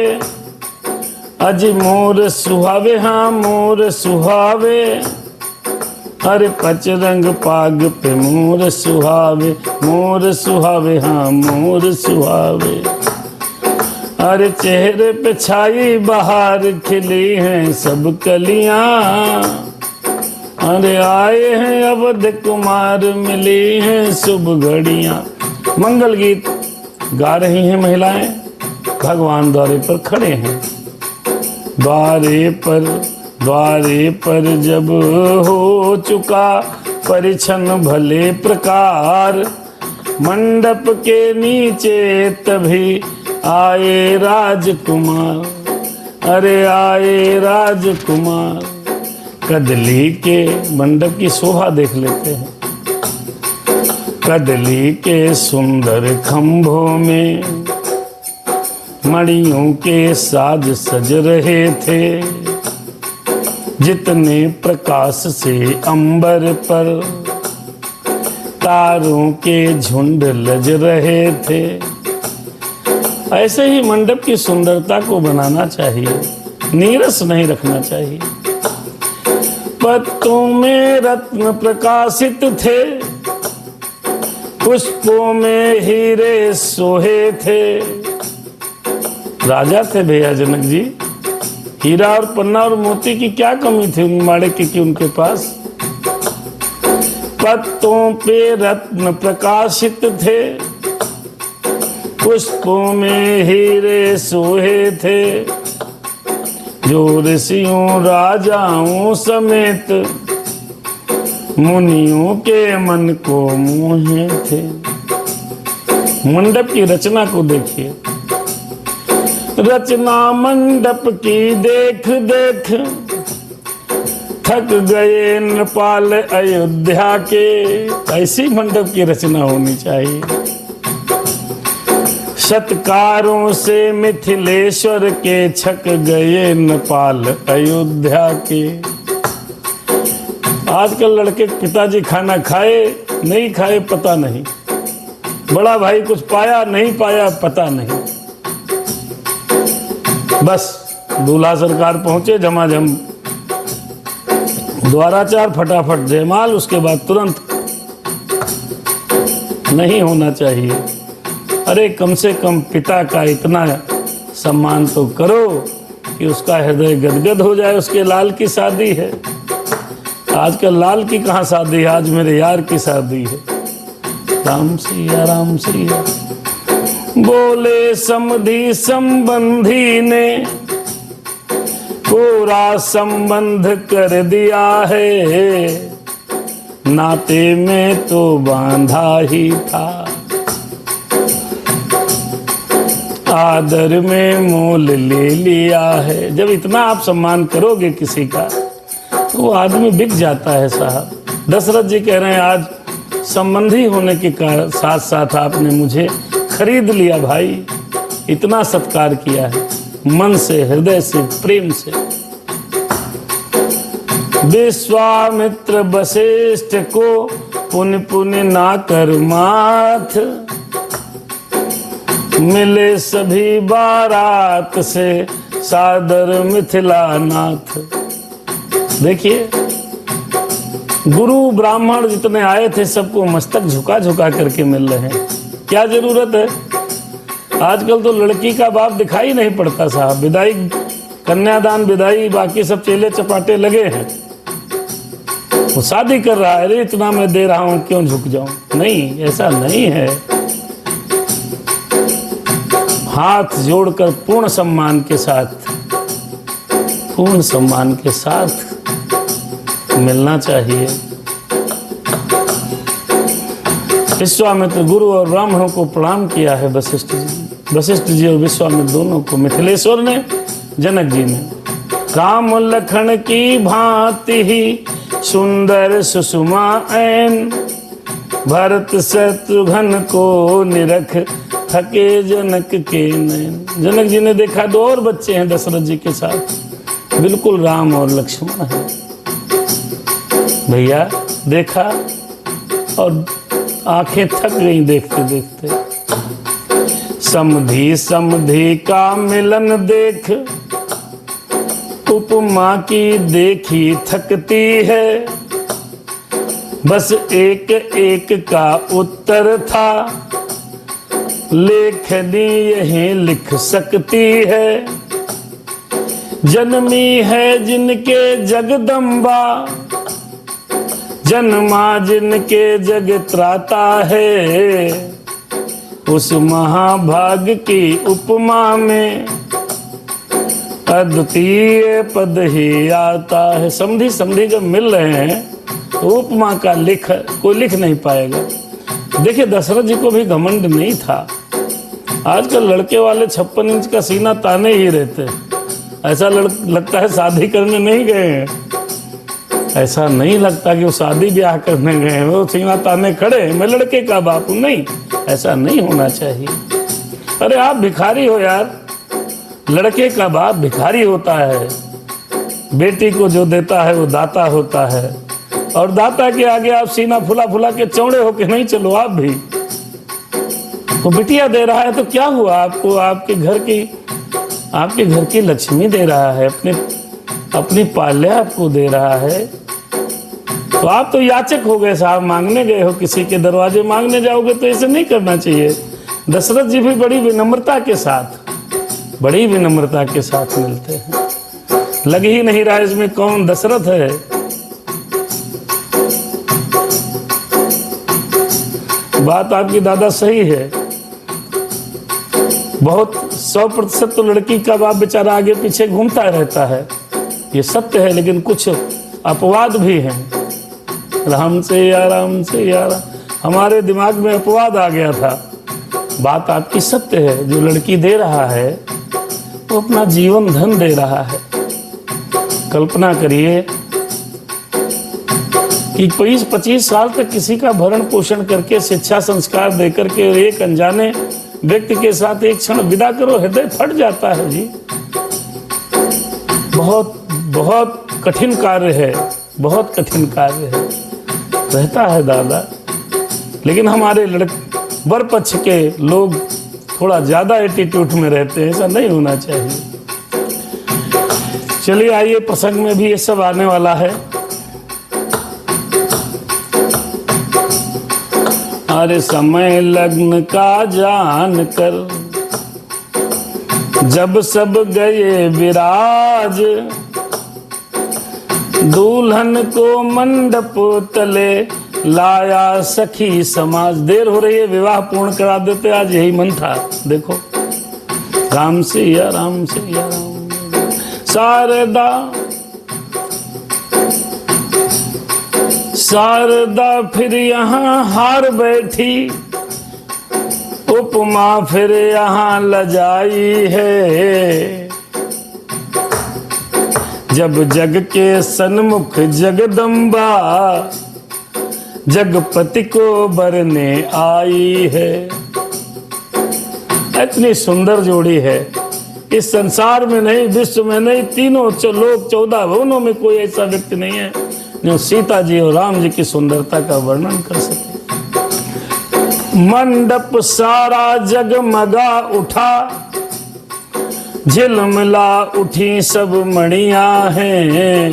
Speaker 1: अज मोर सुहावे, हाँ मोर सुहावे। अरे पंचरंग पाग पे मोर सुहावे, मोर सुहावे, हाँ मोर सुहावे। अरे चेहरे पे छाई बहार, खिली हैं सब कलियां। अरे आए हैं अवध कुमार, मिली हैं शुभ घड़ियां। मंगल गीत गा रही हैं महिलाएं, भगवान द्वारे पर खड़े हैं। द्वारे पर जब हो चुका परिछन भले प्रकार, मंडप के नीचे तभी आए राजकुमार। अरे आए राजकुमार, कदली के मंडप की शोभा देख लेते हैं। कदली के सुंदर खंभों में मणियों के साज सज रहे थे, जितने प्रकाश से अंबर पर तारों के झुंड लज रहे थे। ऐसे ही मंडप की सुंदरता को बनाना चाहिए, नीरस नहीं रखना चाहिए। पत्तों में रत्न प्रकाशित थे, पुष्पों में हीरे सोहे थे। राजा थे भैया जनक जी, हीरा और पन्ना और मोती की क्या कमी थी माड़े की उनके पास। पत्तों पे रत्न प्रकाशित थे, पुष्पों में हीरे सोहे थे। जो ऋषियों राजाओं समेत मुनियों के मन को मोहे थे। मंडप की रचना को देखिए, रचना मंडप की देख देख थक गए नेपाल अयोध्या के। ऐसी मंडप की रचना होनी चाहिए। सत्कारों से मिथिलेश्वर के छक गए नेपाल अयोध्या के। आजकल लड़के पिताजी खाना खाए नहीं खाए पता नहीं, बड़ा भाई कुछ पाया नहीं पाया पता नहीं। बस दूल्हा सरकार पहुंचे, झमाझम द्वाराचार, फटाफट जयमाल, उसके बाद तुरंत नहीं होना चाहिए। अरे कम से कम पिता का इतना सम्मान तो करो कि उसका हृदय गदगद हो जाए। उसके लाल की शादी है। आजकल लाल की कहाँ शादी है, आज मेरे यार की शादी है। राम सिया राम सिया बोले समधी संबंधी ने पूरा संबंध कर दिया है। नाते में तो बांधा ही था, आदर में मोल ले लिया है। जब इतना आप सम्मान करोगे किसी का तो वो आदमी बिक जाता है साहब। दशरथ जी कह रहे हैं आज संबंधी होने के साथ साथ आपने मुझे खरीद लिया भाई, इतना सत्कार किया है मन से, हृदय से, प्रेम से। विश्वामित्र वशिष्ठ को पुण्य पुण्य ना कर माथ, मिले सभी बारात से सादर मिथिला नाथ। देखिए गुरु ब्राह्मण जितने आए थे सबको मस्तक झुका झुका करके मिल रहे हैं। क्या जरूरत है? आजकल तो लड़की का बाप दिखाई नहीं पड़ता साहब। विदाई, कन्यादान, विदाई, बाकी सब चेले चपाटे लगे हैं। वो शादी कर रहा है, अरे इतना मैं दे रहा हूं क्यों झुक जाऊं? नहीं, ऐसा नहीं है। हाथ जोड़कर पूर्ण सम्मान के साथ, पूर्ण सम्मान के साथ मिलना चाहिए। विश्वामित्र गुरु और ब्राह्मणों को प्रणाम किया है वशिष्ठ जी और विश्वामित्र दोनों को। मिथिलेश्वर ने, जनक जी ने। राम लखन की भांति ही सुंदर सुषमा ऐन, भरत शत्रुघ्न को निरख थके जनक के नैन। जनक जी ने देखा दो और बच्चे हैं दशरथ जी के साथ, बिल्कुल राम और लक्ष्मण है। भैया देखा और आंखें थक गई देखते देखते। समधी समधी का मिलन देख, उपमा की देखी थकती है, बस एक एक का उत्तर था, लेखनी यही लिख सकती है। जन्मी है जिनके जगदम्बा, जन्मा जिनके जग त्राता है, उस महाभाग की उपमा में अद्वितीय पद ही आता है। समधी समधी जब मिल रहे हैं तो उपमा का कोई लिख नहीं पाएगा। देखिए दशरथ जी को भी घमंड नहीं था। आजकल लड़के वाले 56 इंच का सीना ताने ही रहते, ऐसा लगता है शादी करने नहीं गए हैं। ऐसा नहीं लगता कि वो शादी ब्याह करने गए हैं, वो सीना ताने खड़े हैं, मैं लड़के का बाप हूं। नहीं, ऐसा नहीं होना चाहिए। अरे आप भिखारी हो यार, लड़के का बाप भिखारी होता है। बेटी को जो देता है वो दाता होता है, और दाता के आगे आप सीना फुला फुला के चौड़े होके नहीं चलो। आप भी वो बिटिया दे रहा है तो क्या हुआ आपको? आपके घर की लक्ष्मी दे रहा है, अपनी पाल्या आपको दे रहा है। तो आप तो याचक हो गए साहब, मांगने गए हो, किसी के दरवाजे मांगने जाओगे तो ऐसे नहीं करना चाहिए। दशरथ जी भी बड़ी विनम्रता के साथ मिलते हैं। लग ही नहीं रहा इसमें कौन दशरथ है। बात आपकी दादा सही है। बहुत 100% तो लड़की का बाप बेचारा आगे पीछे घूमता रहता है, ये सत्य है। लेकिन कुछ अपवाद भी हैं। राम से यार हमारे दिमाग में अपवाद आ गया था। बात आपकी सत्य है। जो लड़की दे रहा है वो अपना जीवन धन दे रहा है। कल्पना करिए कि 20-25 साल तक किसी का भरण पोषण करके, शिक्षा संस्कार देकर के एक अनजाने व्यक्ति के साथ एक क्षण विदा करो, हृदय फट जाता है जी। बहुत बहुत कठिन कार्य है, बहुत कठिन कार्य है, रहता है दादा। लेकिन हमारे वर पक्ष के लोग थोड़ा ज्यादा एटीट्यूड में रहते हैं, ऐसा नहीं होना चाहिए। चलिए आइए, प्रसंग में भी ये सब आने वाला है। अरे समय लग्न का जान कर जब सब गए विराज, दुल्हन को मंडप तले लाया सखी समाज। देर हो रही है, विवाह पूर्ण करा देते, आज यही मन था। देखो राम से या राम शारदा शारदा फिर यहाँ हार बैठी, उपमा फिर यहाँ लजाई है। जब जग के सन्मुख जगदम्बा जगपति को बरने आई है। इतनी सुंदर जोड़ी है, इस संसार में नहीं, विश्व में नहीं, तीनों लोक 14 भुवनों में कोई ऐसा व्यक्ति नहीं है जो सीता जी और राम जी की सुंदरता का वर्णन कर सके। मंडप सारा जगमगा उठा, झिलमिला उठी सब मणियां हैं।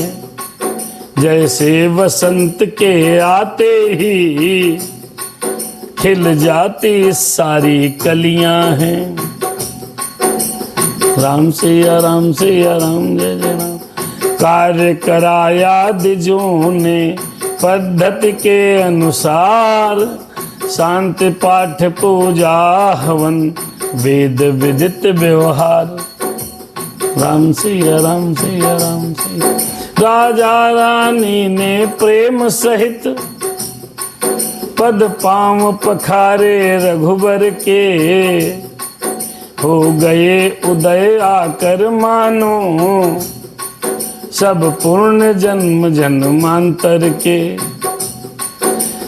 Speaker 1: जैसे वसंत के आते ही खिल जाती सारी कलियां हैं। राम सिया राम सिया राम जय जय राम। कार्य कराया दिजों ने पद्धति के अनुसार, शांति पाठ पूजा हवन वेद विदित व्यवहार। राम सिया राम सिया राम सिया। राजा रानी ने प्रेम सहित पद पांव पखारे रघुबर के। हो गए उदय आकर मानो सब पूर्ण जन्म जन्मांतर के।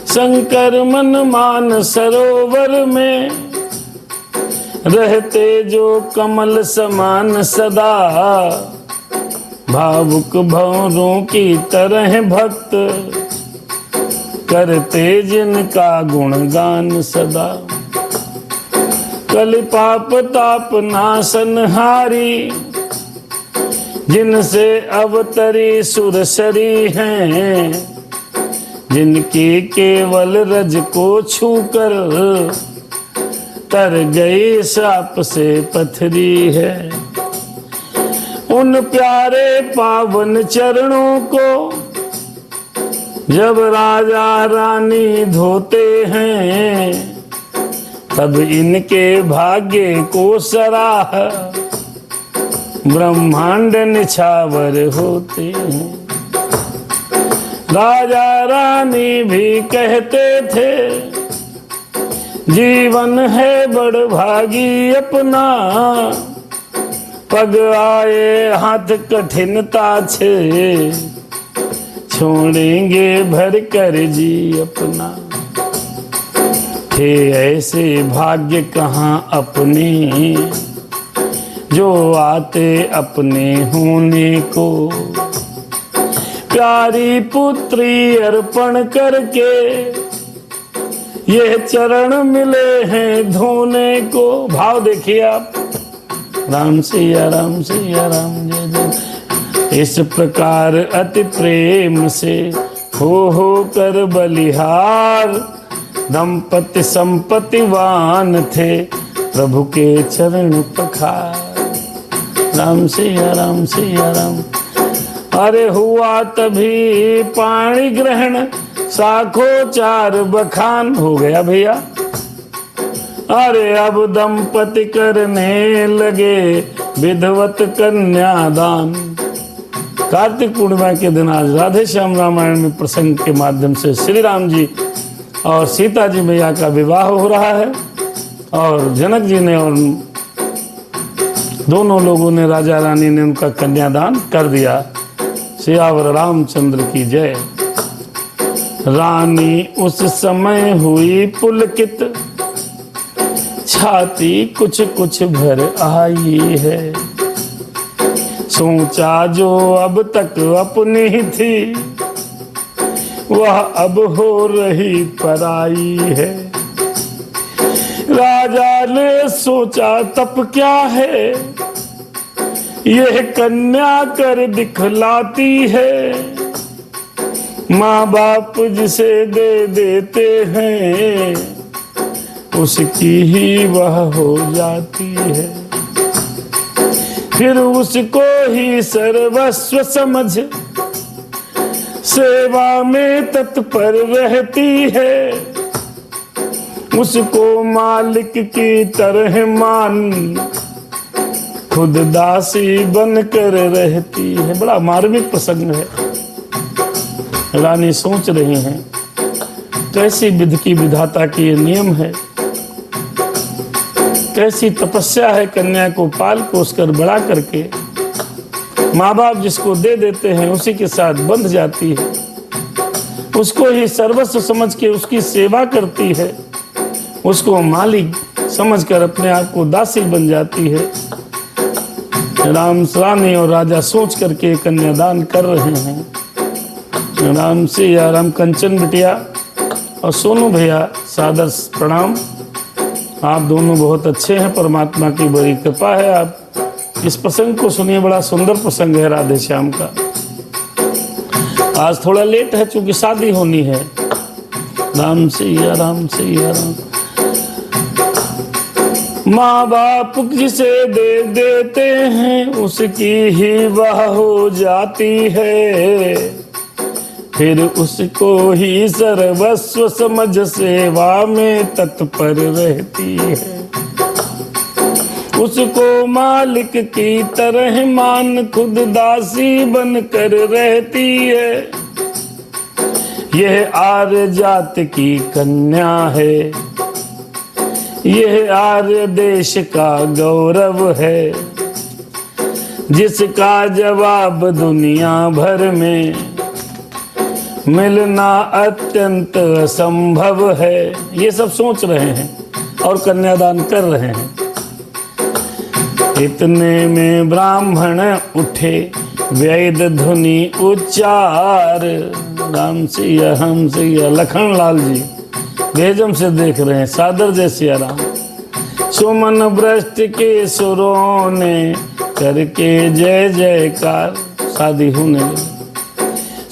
Speaker 1: शंकर मन मान सरोवर में रहते जो कमल समान सदा। भावुक भंवरों की तरह भक्त करते जिनका गुणगान सदा। कलि पाप ताप नाशनहारी जिनसे अवतरी सुरसरी हैं। जिनकी केवल रज को छूकर तर गई साप से पथरी है। उन प्यारे पावन चरणों को जब राजा रानी धोते हैं, तब इनके भाग्य को सराह ब्रह्मांड निछावर होते हैं। राजा रानी भी कहते थे जीवन है बड़ भागी अपना। पग आए हाथ कठिनता छे छोड़ेंगे भर कर जी अपना। थे ऐसे भाग्य कहाँ अपने जो आते अपने होने को। प्यारी पुत्री अर्पण करके ये चरण मिले हैं धोने को। भाव देखिए आप, राम सिया राम सिया राम जय जय। इस प्रकार अति प्रेम से हो कर बलिहार दंपति संपत्तिवान थे प्रभु के चरण पखार। राम सिया राम सिया राम। अरे हुआ तभी पाणी ग्रहण साखो 4 बखान हो गया भैया। अरे अब दंपति करने लगे विधवत कन्यादान। कार्तिक पूर्णिमा के दिन आज राधे श्याम रामायण में प्रसंग के माध्यम से श्री राम जी और सीता जी मैया का विवाह हो रहा है। और जनक जी ने और दोनों लोगों ने, राजा रानी ने उनका कन्यादान कर दिया। सियावर रामचंद्र की जय। रानी उस समय हुई पुलकित, छाती कुछ कुछ भर आई है। सोचा जो अब तक अपनी थी वह अब हो रही पराई है। राजा ने सोचा तप क्या है, यह कन्या कर दिखलाती है। माँ बाप जिसे दे देते हैं उसकी ही वह हो जाती है। फिर उसको ही सर्वस्व समझ सेवा में तत्पर रहती है। उसको मालिक की तरह मान खुद दासी बनकर रहती है। बड़ा मार्मिक प्रसंग है। रानी सोच रही हैं कैसी विधि की विधाता की ये नियम है, कैसी तपस्या है। कन्या को पाल पोस कर बड़ा करके माँ बाप जिसको दे देते हैं उसी के साथ बंध जाती है, उसको ही सर्वस्व समझ के उसकी सेवा करती है, उसको मालिक समझकर अपने आप को दासी बन जाती है। राम रानी और राजा सोच करके कन्यादान कर रहे हैं। राम से या राम कंचन बिटिया और सोनू भैया सादर प्रणाम। आप दोनों बहुत अच्छे हैं, परमात्मा की बड़ी कृपा है। आप इस प्रसंग को सुनिए, बड़ा सुंदर प्रसंग है राधे श्याम का। आज थोड़ा लेट है क्योंकि शादी होनी है। राम से या राम से या राम। माँ बाप जिसे दे देते हैं उसकी ही वाह हो जाती है, फिर उसको ही सर्वस्व समझ सेवा में तत्पर रहती है। उसको मालिक की तरह मान खुद दासी बनकर रहती है। यह आर्य जात की कन्या है, यह आर्य देश का गौरव है, जिसका जवाब दुनिया भर में मिलना अत्यंत असंभव है। ये सब सोच रहे हैं और कन्यादान कर रहे हैं। इतने में ब्राह्मण उठे वेद धुनि उच्चार। राम सिया हम सिया। लखन लाल जी बेजम से देख रहे हैं, सादर जय सिया राम। सुमन भ्रष्ट के सुरों ने करके जय जयकार। शादी होने लगी।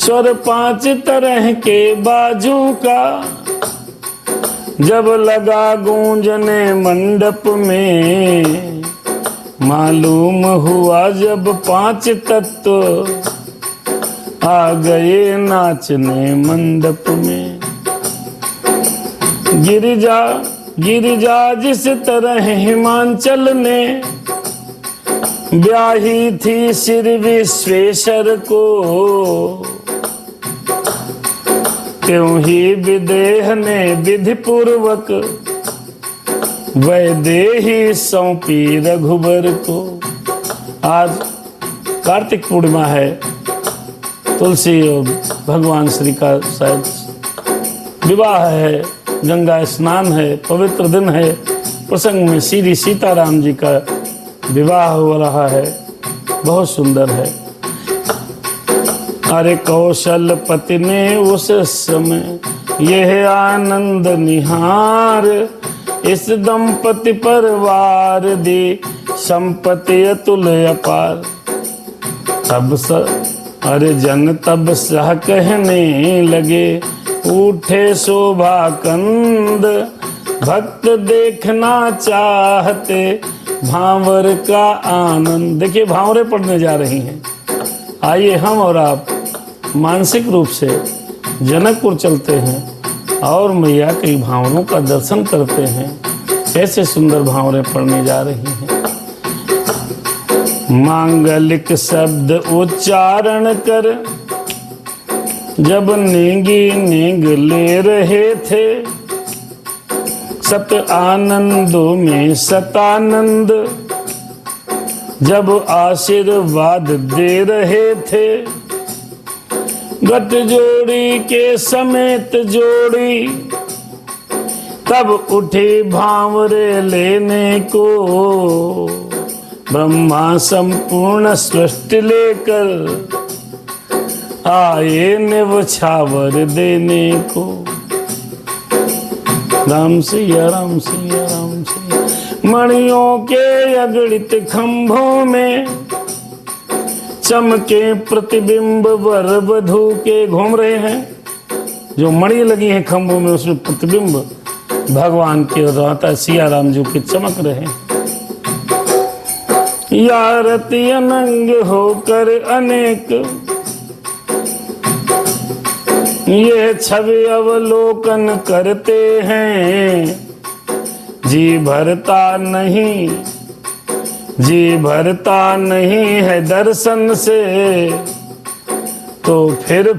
Speaker 1: स्वर 5 तरह के बाजू का जब लगा गूंजने मंडप में, मालूम हुआ जब 5 तत्व आ गए नाचने मंडप में। गिरिजा गिरिजा जिस तरह हिमांचल ने ब्याही थी श्री विश्वेश्वर को, त्यों ही विदेह ने विधि पूर्वक वैदेही सौंपी रघुबर को। आज कार्तिक पूर्णिमा है, तुलसी और भगवान श्री का शायद विवाह है, गंगा स्नान है, पवित्र दिन है। प्रसंग में श्री सीताराम जी का विवाह हो रहा है, बहुत सुंदर है। अरे कौशलपति ने उस समय यह आनंद निहार, इस दंपति पर वार दी संपत्ति अतुल्य अपार। तब अरे जन तब सह कहने लगे, उठे शोभा कंद, भक्त देखना चाहते भांवर का आनंद। देखिए भांवरे पढ़ने जा रही हैं। आइए हम और आप मानसिक रूप से जनकपुर चलते हैं और मैया के भांवरों का दर्शन करते हैं। कैसे सुंदर भांवरे पढ़ने जा रही हैं। मांगलिक शब्द उच्चारण कर जब नींगी नींग ले रहे थे, सत आनंदों में सतानंद जब आशीर्वाद दे रहे थे। गट जोड़ी के समेत जोड़ी तब उठे भांवरे लेने को, ब्रह्मा संपूर्ण सृष्टि लेकर आए निवछावर देने को। राम सिया राम सिया राम सिया। मणियों के अगणित खंभों में चमके प्रतिबिंब वर वधू के घूम रहे हैं। जो मणि लगी है खंभों में उसमें प्रतिबिंब भगवान के रहता सिया राम जी के चमक रहे हैं। यारती अनंग होकर अनेक ये छवि अवलोकन करते हैं। जी भरता नहीं है दर्शन से, तो फिर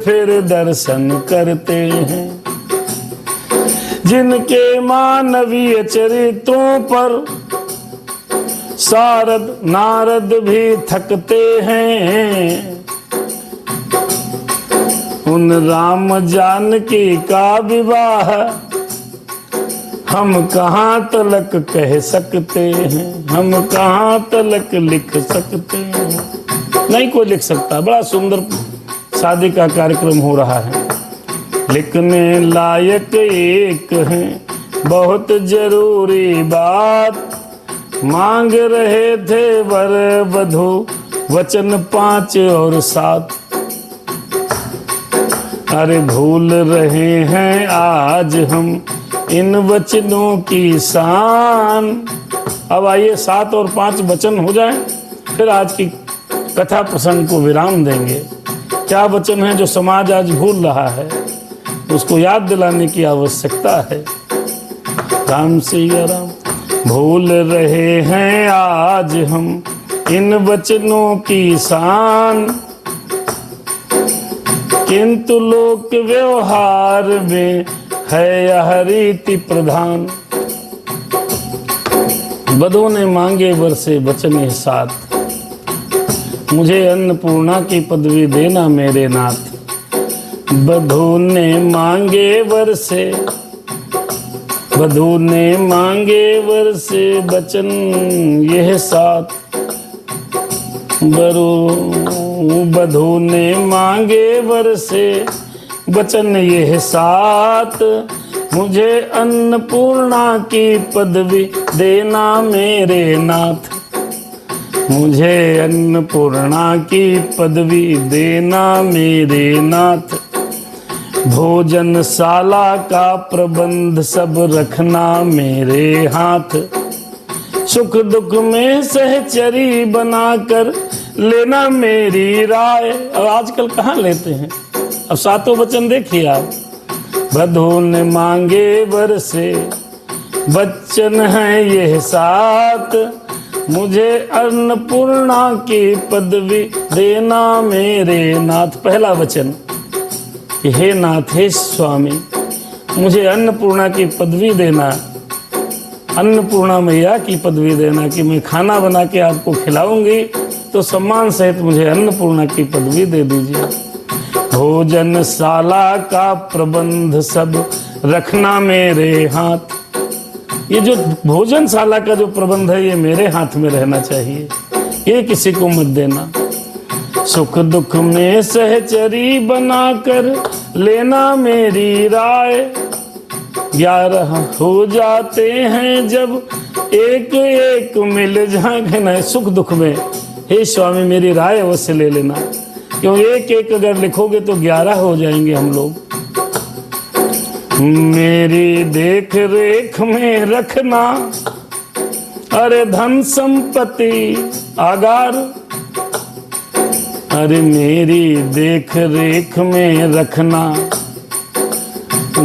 Speaker 1: दर्शन करते हैं। जिनके मानवीय चरित्रों पर सारद नारद भी थकते हैं, उन राम जानकी का विवाह हम कहाँ तलक कह सकते हैं, हम कहाँ तलक लिख सकते हैं। नहीं कोई लिख सकता। बड़ा सुंदर शादी का कार्यक्रम हो रहा है। लिखने लायक एक है बहुत जरूरी बात, मांग रहे थे वर वधू वचन 5 और 7। अरे भूल रहे हैं आज हम इन वचनों की शान। अब आइए 7 और 5 वचन हो जाएं, फिर आज की कथा प्रसंग को विराम देंगे। क्या वचन है जो समाज आज भूल रहा है, उसको याद दिलाने की आवश्यकता है। राम सिया राम। भूल रहे हैं आज हम इन वचनों की शान, किंतु लोक व्यवहार में है यह रीति प्रधान। बधू ने मांगे वर से वचन ये 7, मुझे अन्नपूर्णा की पदवी देना मेरे नाथ। बधू ने मांगे वर से, बधू ने मांगे वर से वचन यह 7। बधू ने मांगे वर से वचन यह 7, मुझे अन्नपूर्णा की पदवी देना मेरे नाथ। मुझे अन्नपूर्णा की पदवी देना मेरे नाथ। भोजनशाला का प्रबंध सब रखना मेरे हाथ। सुख दुख में सहचरी बनाकर लेना मेरी राय। अब आजकल कहाँ लेते हैं। अब 7 वचन देखिए आप। बधू ने मांगे वर से वचन है यह 7, मुझे अन्नपूर्णा की पदवी देना मेरे नाथ। पहला वचन, हे नाथ हे स्वामी, मुझे अन्नपूर्णा की पदवी देना, अन्नपूर्णा मैया की पदवी देना कि मैं खाना बना के आपको खिलाऊंगी तो सम्मान सहित मुझे अन्नपूर्णा की पदवी दे दीजिए। भोजनशाला का प्रबंध सब रखना मेरे हाथ। ये जो भोजनशाला का जो प्रबंध है ये मेरे हाथ में रहना चाहिए, ये किसी को मत देना। सुख दुख में सहचरी बनाकर लेना मेरी राय। 11 हो जाते हैं जब एक एक मिल जाए। सुख दुख में हे स्वामी मेरी राय अवश्य ले लेना, क्यों एक एक अगर लिखोगे तो 11 हो जाएंगे हम लोग। मेरी देख रेख में रखना, अरे धन संपत्ति आगार। अरे मेरी देख रेख में रखना,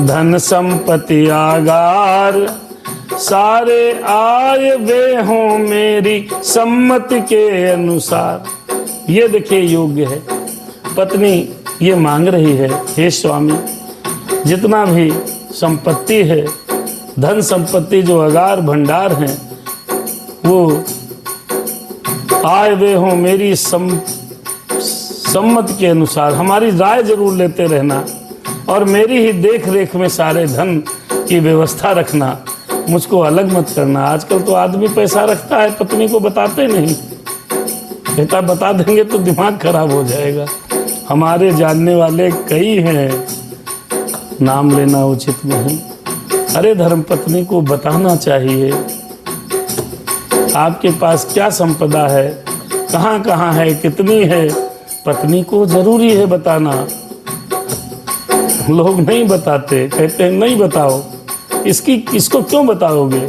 Speaker 1: धन संपत्ति आगार। सारे आय वे हों मेरी सम्मति के अनुसार। ये देखिए योग्य है। पत्नी ये मांग रही है, हे स्वामी जितना भी संपत्ति है, धन संपत्ति जो अगार भंडार हैं, वो आय वे हों मेरी सम्मति के अनुसार। हमारी राय जरूर लेते रहना और मेरी ही देख रेख में सारे धन की व्यवस्था रखना, मुझको अलग मत करना। आजकल तो आदमी पैसा रखता है, पत्नी को बताते नहीं, कहता बता देंगे तो दिमाग खराब हो जाएगा। हमारे जानने वाले कई हैं, नाम लेना उचित नहीं। अरे धर्मपत्नी को बताना चाहिए आपके पास क्या संपदा है, कहाँ कहाँ है, कितनी है। पत्नी को जरूरी है बताना। लोग नहीं बताते, कहते हैं नहीं बताओ। इसको क्यों बताओगे,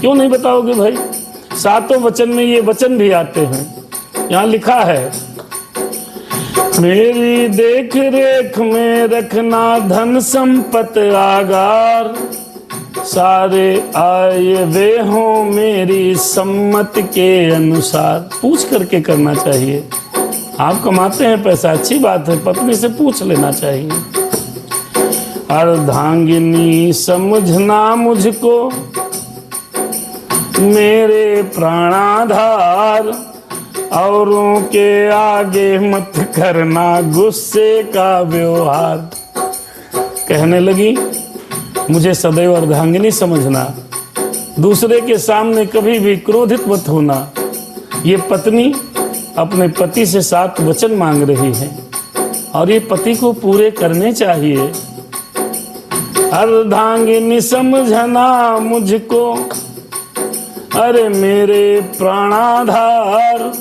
Speaker 1: क्यों नहीं बताओगे भाई। 7 वचन में ये वचन भी आते हैं। यहाँ लिखा है, मेरी देख रेख में रखना धन संपत आगार। सारे आय वे हों मेरी सम्मति के अनुसार। पूछ करके करना चाहिए। आप कमाते हैं पैसा, अच्छी बात है, पत्नी से पूछ लेना चाहिए। अर्धांगिनी समझना मुझको मेरे प्राणाधार, औरों के आगे मत करना गुस्से का व्यवहार। कहने लगी मुझे सदैव अर्धांगिनी समझना, दूसरे के सामने कभी भी क्रोधित मत होना। ये पत्नी अपने पति से 7 वचन मांग रही है और ये पति को पूरे करने चाहिए। अर्धांगिनी समझना मुझको अरे मेरे प्राणाधार,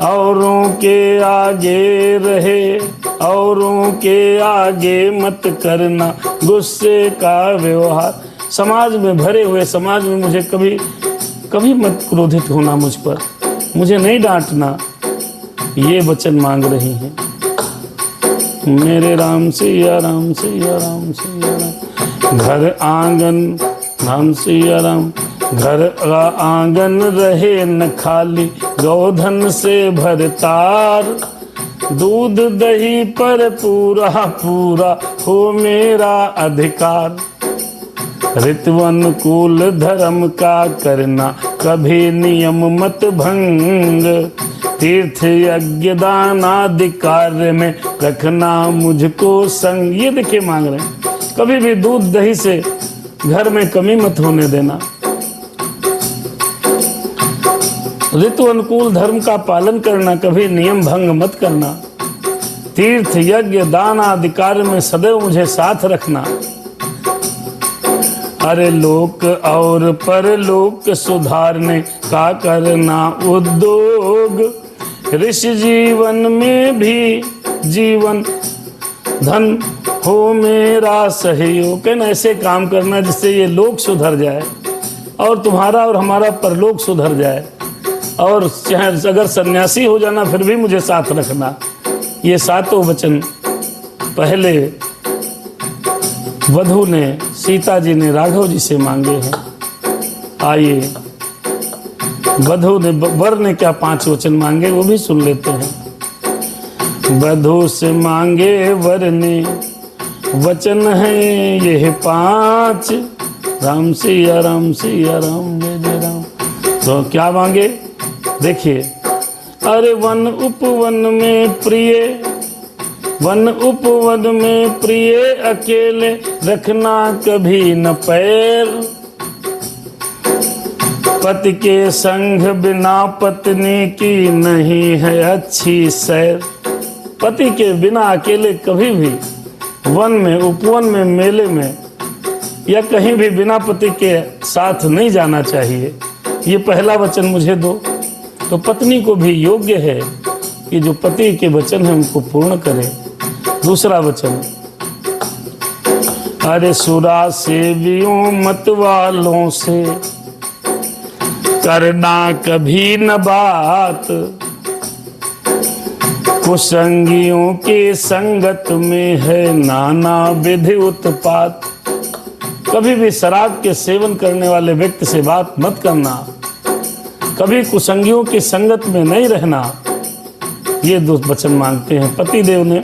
Speaker 1: औरों के आगे रहे, औरों के आगे मत करना गुस्से का व्यवहार। समाज में भरे हुए समाज में मुझे कभी मत क्रोधित होना मुझ पर, मुझे नहीं डांटना, ये वचन मांग रही हैं। मेरे राम सिया राम सिया राम सिया राम, घर आंगन राम सिया राम, घर आंगन रहे न खाली, गोधन से भरतार, दूध दही पर पूरा पूरा हो मेरा अधिकार। ऋतुअनुकूल धर्म का करना कभी नियम मत भंग, तीर्थ यज्ञ दान आदि कार्य में रखना मुझको संग। ये देखिए मांग रहे हैं, कभी भी दूध दही से घर में कमी मत होने देना। ऋतु अनुकूल धर्म का पालन करना, कभी नियम भंग मत करना। तीर्थ यज्ञ दान आदि कार्य में सदैव मुझे साथ रखना। अरे लोक और परलोक सुधारने का करना उद्योग, ऋषि जीवन में भी जीवन धन हो मेरा सहयोग। कहना ऐसे काम करना जिससे ये लोक सुधर जाए और तुम्हारा और हमारा परलोक सुधर जाए, और चाहे अगर सन्यासी हो जाना फिर भी मुझे साथ रखना। ये 7 वचन पहले वधू ने, सीता जी ने राघव जी से मांगे हैं। आइए वधू ने, वर ने क्या 5 वचन मांगे वो भी सुन लेते हैं। वधू से मांगे वर ने वचन है ये 5, राम सिया राम सिया राम जय जय राम। तो क्या मांगे देखिए, अरे वन उपवन में प्रिय, वन उपवन में प्रिय अकेले रखना कभी न पैर, पति के संग बिना पत्नी की नहीं है अच्छी सैर। पति के बिना अकेले कभी भी वन में, उपवन में, मेले में या कहीं भी बिना पति के साथ नहीं जाना चाहिए। ये पहला वचन मुझे दो। तो पत्नी को भी योग्य है कि जो पति के वचन है उनको पूर्ण करे। दूसरा वचन, अरे सुरा सेवियों मत वालों से करना कभी न बात, कुसंगियों के संगत में है नाना विधि उत्पात। कभी भी शराब के सेवन करने वाले व्यक्ति से बात मत करना, कभी कुसंगियों की संगत में नहीं रहना। ये 2 वचन मांगते हैं पति देव ने,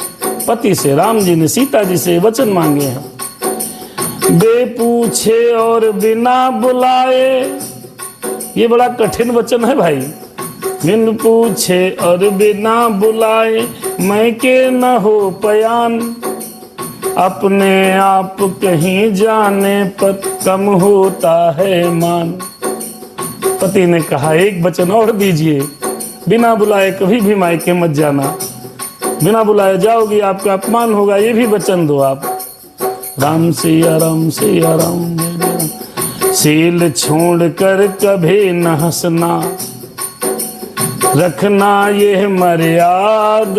Speaker 1: पति से, राम जी ने सीता जी से वचन मांगे हैं। बेपूछे और बिना बुलाए, ये बड़ा कठिन वचन है भाई। बिन पूछे और बिना बुलाए मैं के न हो पयान, अपने आप कहीं जाने पर कम होता है मान। पति ने कहा 1 वचन और दीजिए, बिना बुलाए कभी भी मायके मत जाना, बिना बुलाए जाओगी आपका अपमान होगा, ये भी वचन दो आप। राम सिया राम सिया राम जय जय राम। सील छोड़ कर कभी न हंसना, रखना ये मर्याद,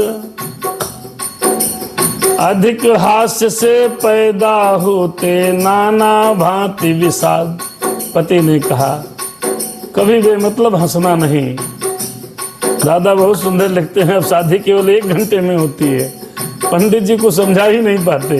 Speaker 1: अधिक हास्य से पैदा होते नाना भांति विषाद। पति ने कहा कभी बेमतलब हंसना नहीं। दादा बहुत सुंदर लगते हैं, अब शादी केवल 1 घंटे में होती है, पंडित जी को समझा ही नहीं पाते।